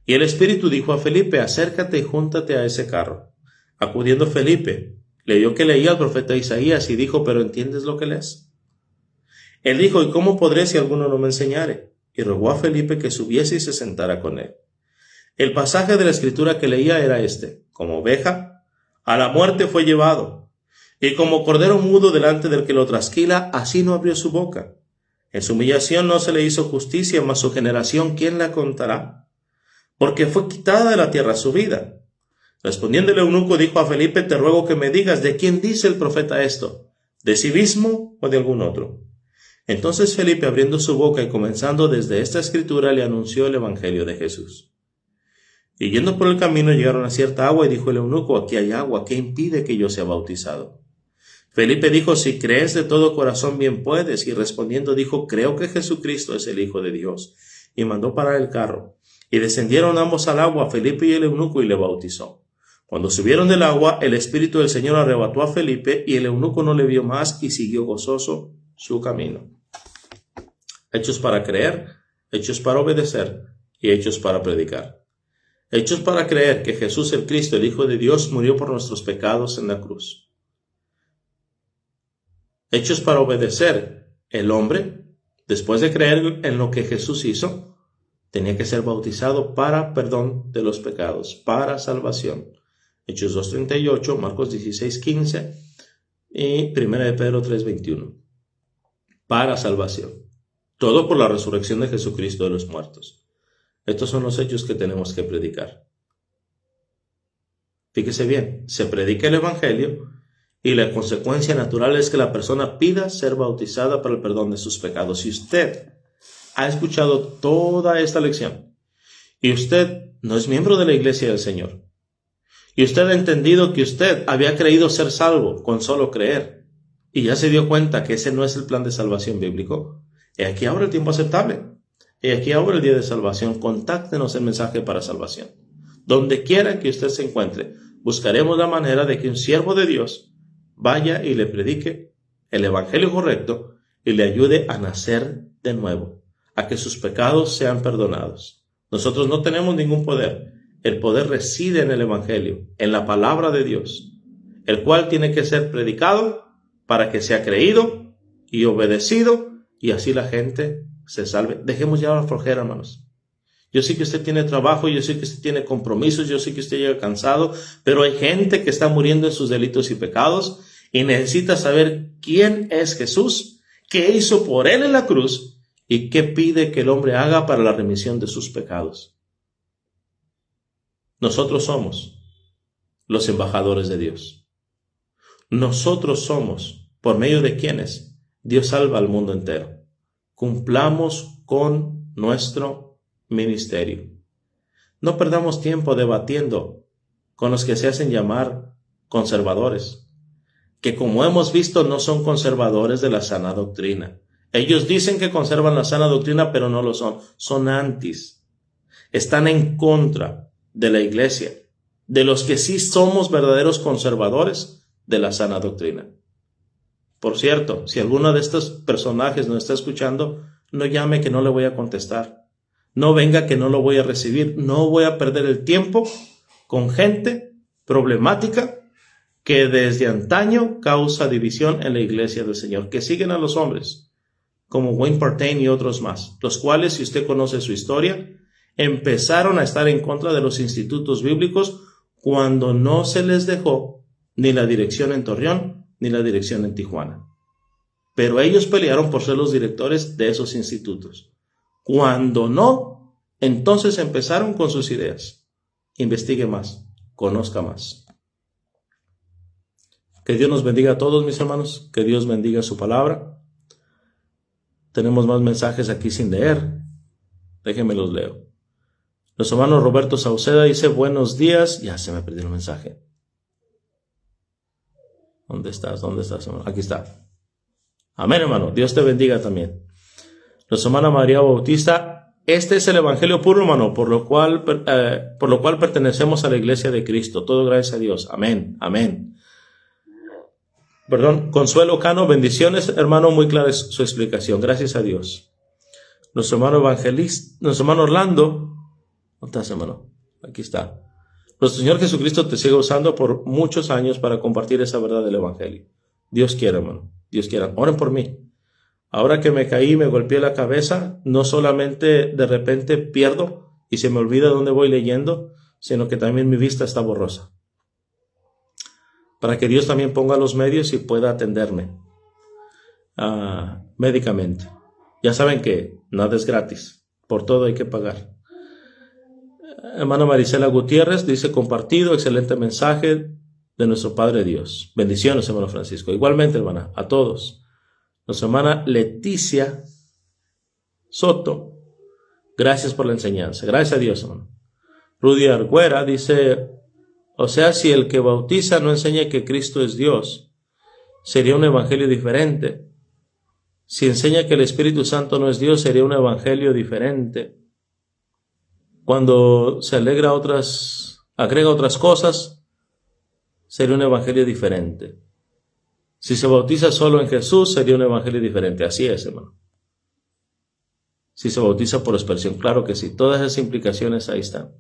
Y el Espíritu dijo a Felipe: acércate y júntate a ese carro. Acudiendo Felipe, leyó que leía al profeta Isaías y dijo: ¿pero entiendes lo que lees? Él dijo: ¿y cómo podré si alguno no me enseñare? Y rogó a Felipe que subiese y se sentara con él. El pasaje de la escritura que leía era este: como oveja, a la muerte fue llevado, y como cordero mudo delante del que lo trasquila, así no abrió su boca. En su humillación no se le hizo justicia, mas su generación, ¿quién la contará? Porque fue quitada de la tierra su vida. Respondiendo el eunuco, dijo a Felipe: te ruego que me digas, ¿de quién dice el profeta esto? ¿De sí mismo o de algún otro? Entonces Felipe, abriendo su boca y comenzando desde esta escritura, le anunció el evangelio de Jesús. Y yendo por el camino llegaron a cierta agua, y dijo el eunuco: aquí hay agua, ¿qué impide que yo sea bautizado? Felipe dijo: si crees de todo corazón, bien puedes. Y respondiendo dijo: creo que Jesucristo es el Hijo de Dios. Y mandó parar el carro. Y descendieron ambos al agua, Felipe y el eunuco, y le bautizó. Cuando subieron del agua, el Espíritu del Señor arrebató a Felipe, y el eunuco no le vio más, y siguió gozoso su camino. Hechos para creer, hechos para obedecer, y hechos para predicar. Hechos para creer que Jesús el Cristo, el Hijo de Dios, murió por nuestros pecados en la cruz. Hechos para obedecer. El hombre, después de creer en lo que Jesús hizo, tenía que ser bautizado para perdón de los pecados, para salvación. Hechos 2:38, Marcos 16:15 y 1 de Pedro 3:21. Para salvación. Todo por la resurrección de Jesucristo de los muertos. Estos son los hechos que tenemos que predicar. Fíjese bien, se predica el evangelio y la consecuencia natural es que la persona pida ser bautizada para el perdón de sus pecados. Si usted ha escuchado toda esta lección y usted no es miembro de la iglesia del Señor, y usted ha entendido que usted había creído ser salvo con solo creer, y ya se dio cuenta que ese no es el plan de salvación bíblico, he aquí ahora el tiempo aceptable. Y aquí ahora el día de salvación. Contáctenos el mensaje para salvación. Donde quiera que usted se encuentre, buscaremos la manera de que un siervo de Dios vaya y le predique el evangelio correcto y le ayude a nacer de nuevo, a que sus pecados sean perdonados. Nosotros no tenemos ningún poder. El poder reside en el evangelio, en la palabra de Dios, el cual tiene que ser predicado para que sea creído y obedecido, y así la gente se salve. Dejemos ya la flojera, hermanos. Yo sé que usted tiene trabajo, yo sé que usted tiene compromisos, yo sé que usted llega cansado, pero hay gente que está muriendo en sus delitos y pecados y necesita saber quién es Jesús, qué hizo por él en la cruz y qué pide que el hombre haga para la remisión de sus pecados. Nosotros somos los embajadores de Dios. Nosotros somos, por medio de quienes Dios salva al mundo entero. Cumplamos con nuestro ministerio. No perdamos tiempo debatiendo con los que se hacen llamar conservadores, que como hemos visto no son conservadores de la sana doctrina. Ellos dicen que conservan la sana doctrina, pero no lo son. Son antis. Están en contra de la iglesia, de los que sí somos verdaderos conservadores de la sana doctrina. Por cierto, si alguno de estos personajes nos está escuchando, no llame que no le voy a contestar. No venga que no lo voy a recibir. No voy a perder el tiempo con gente problemática que desde antaño causa división en la iglesia del Señor, que siguen a los hombres, como Wayne Partain y otros más, los cuales, si usted conoce su historia, empezaron a estar en contra de los institutos bíblicos cuando no se les dejó ni la dirección en Torreón ni la dirección en Tijuana. Pero ellos pelearon por ser los directores de esos institutos. Cuando no, entonces empezaron con sus ideas. Investigue más, conozca más. Que Dios nos bendiga a todos, mis hermanos. Que Dios bendiga su palabra. Tenemos más mensajes aquí sin leer. Déjenme los leo. Nuestro hermano Roberto Sauceda dice: buenos días. Ya se me perdió el mensaje. ¿Dónde estás? ¿Dónde estás, hermano? Aquí está. Amén, hermano. Dios te bendiga también. Nuestra hermana María Bautista, este es el evangelio puro, hermano, por lo cual pertenecemos a la iglesia de Cristo. Todo gracias a Dios. Amén, amén. Perdón, Consuelo Cano, bendiciones, hermano, muy clara es su explicación. Gracias a Dios. Nuestro hermano evangelista, nuestro hermano Orlando, ¿dónde estás, hermano? Aquí está. Nuestro Señor Jesucristo te sigue usando por muchos años para compartir esa verdad del evangelio. Dios quiera, hermano. Dios quiera. Oren por mí. Ahora que me caí, me golpeé la cabeza, no solamente de repente pierdo y se me olvida dónde voy leyendo, sino que también mi vista está borrosa. Para que Dios también ponga los medios y pueda atenderme médicamente. Ya saben que nada es gratis, por todo hay que pagar. Hermana Marisela Gutiérrez dice: compartido, excelente mensaje de nuestro Padre Dios. Bendiciones, hermano Francisco. Igualmente, hermana, a todos. Nuestra hermana Leticia Soto, gracias por la enseñanza. Gracias a Dios, hermano. Rudy Arguera dice: o sea, si el que bautiza no enseña que Cristo es Dios, sería un evangelio diferente. Si enseña que el Espíritu Santo no es Dios, sería un evangelio diferente. Cuando se agrega otras cosas, sería un evangelio diferente. Si se bautiza solo en Jesús, sería un evangelio diferente. Así es, hermano. Si se bautiza por aspersión, claro que sí. Todas esas implicaciones ahí están.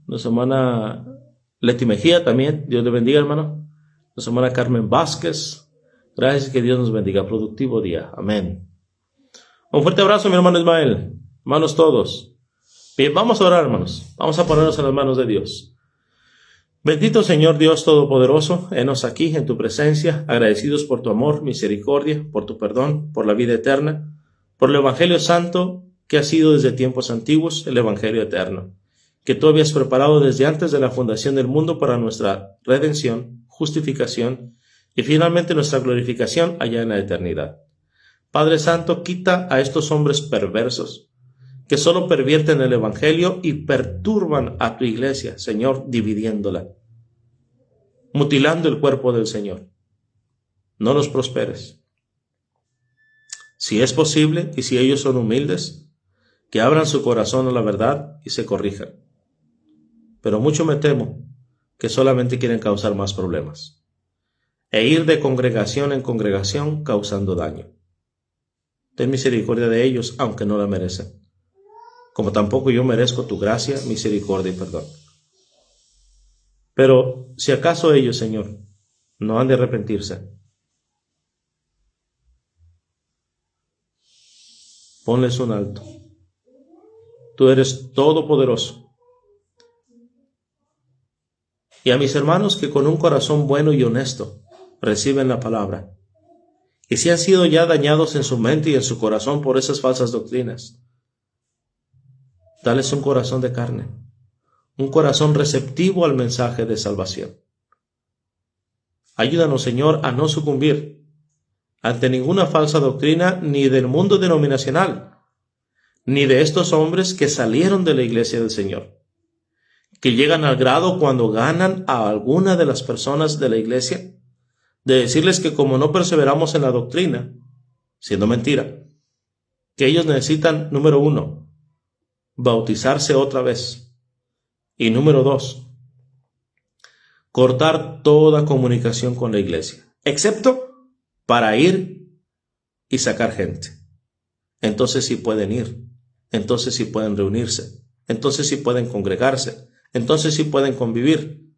Nuestra hermana Leti Mejía también, Dios le bendiga, hermano. Nuestra hermana Carmen Vázquez, gracias, que Dios nos bendiga. Productivo día. Amén. Un fuerte abrazo, mi hermano Ismael. Hermanos todos. Bien, vamos a orar, hermanos. Vamos a ponernos en las manos de Dios. Bendito Señor Dios Todopoderoso, henos aquí en tu presencia, agradecidos por tu amor, misericordia, por tu perdón, por la vida eterna, por el Evangelio Santo que ha sido desde tiempos antiguos el Evangelio eterno, que tú habías preparado desde antes de la fundación del mundo para nuestra redención, justificación y finalmente nuestra glorificación allá en la eternidad. Padre Santo, quita a estos hombres perversos que solo pervierten el evangelio y perturban a tu iglesia, Señor, dividiéndola, mutilando el cuerpo del Señor. No los prosperes. Si es posible y si ellos son humildes, que abran su corazón a la verdad y se corrijan. Pero mucho me temo que solamente quieren causar más problemas e ir de congregación en congregación causando daño. Ten misericordia de ellos, aunque no la merecen, como tampoco yo merezco tu gracia, misericordia y perdón. Pero si acaso ellos, Señor, no han de arrepentirse, ponles un alto. Tú eres todopoderoso. Y a mis hermanos que con un corazón bueno y honesto reciben la palabra, y si han sido ya dañados en su mente y en su corazón por esas falsas doctrinas, dales un corazón de carne, un corazón receptivo al mensaje de salvación. Ayúdanos, Señor, a no sucumbir ante ninguna falsa doctrina, ni del mundo denominacional, ni de estos hombres que salieron de la iglesia del Señor, que llegan al grado cuando ganan a alguna de las personas de la iglesia, de decirles que como no perseveramos en la doctrina, siendo mentira, que ellos necesitan, número 1, bautizarse otra vez, y número 2, cortar toda comunicación con la iglesia, excepto para ir y sacar gente. Entonces sí pueden ir, entonces sí pueden reunirse, entonces sí pueden congregarse, entonces sí pueden convivir,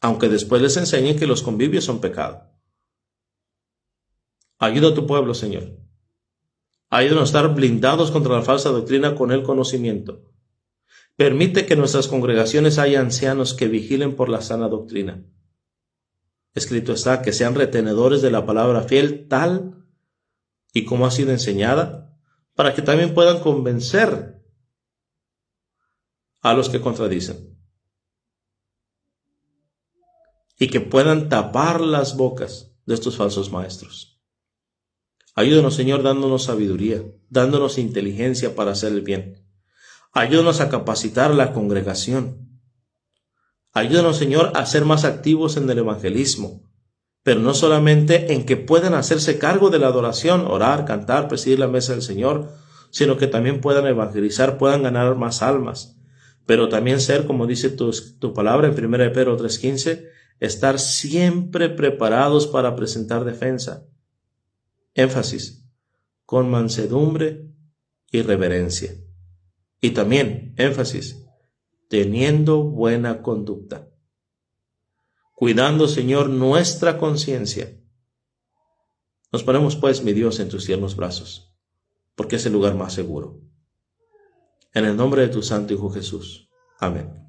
aunque después les enseñen que los convivios son pecado. Ayuda a tu pueblo, Señor. Ayúdanos a estar blindados contra la falsa doctrina con el conocimiento. Permite que en nuestras congregaciones haya ancianos que vigilen por la sana doctrina. Escrito está, que sean retenedores de la palabra fiel tal y como ha sido enseñada, para que también puedan convencer a los que contradicen. Y que puedan tapar las bocas de estos falsos maestros. Ayúdanos, Señor, dándonos sabiduría, dándonos inteligencia para hacer el bien. Ayúdanos a capacitar la congregación. Ayúdanos, Señor, a ser más activos en el evangelismo, pero no solamente en que puedan hacerse cargo de la adoración, orar, cantar, presidir la mesa del Señor, sino que también puedan evangelizar, puedan ganar más almas, pero también ser, como dice tu palabra en 1 Pedro 3:15, estar siempre preparados para presentar defensa. Énfasis, con mansedumbre y reverencia. Y también, énfasis, teniendo buena conducta. Cuidando, Señor, nuestra conciencia. Nos ponemos, pues, mi Dios, en tus tiernos brazos, porque es el lugar más seguro. En el nombre de tu Santo Hijo Jesús. Amén.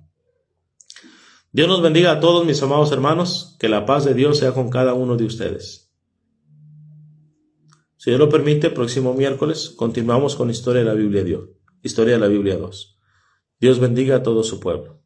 Dios nos bendiga a todos, mis amados hermanos. Que la paz de Dios sea con cada uno de ustedes. Si Dios lo permite, próximo miércoles continuamos con Historia de la Biblia 2. Dios bendiga a todo su pueblo.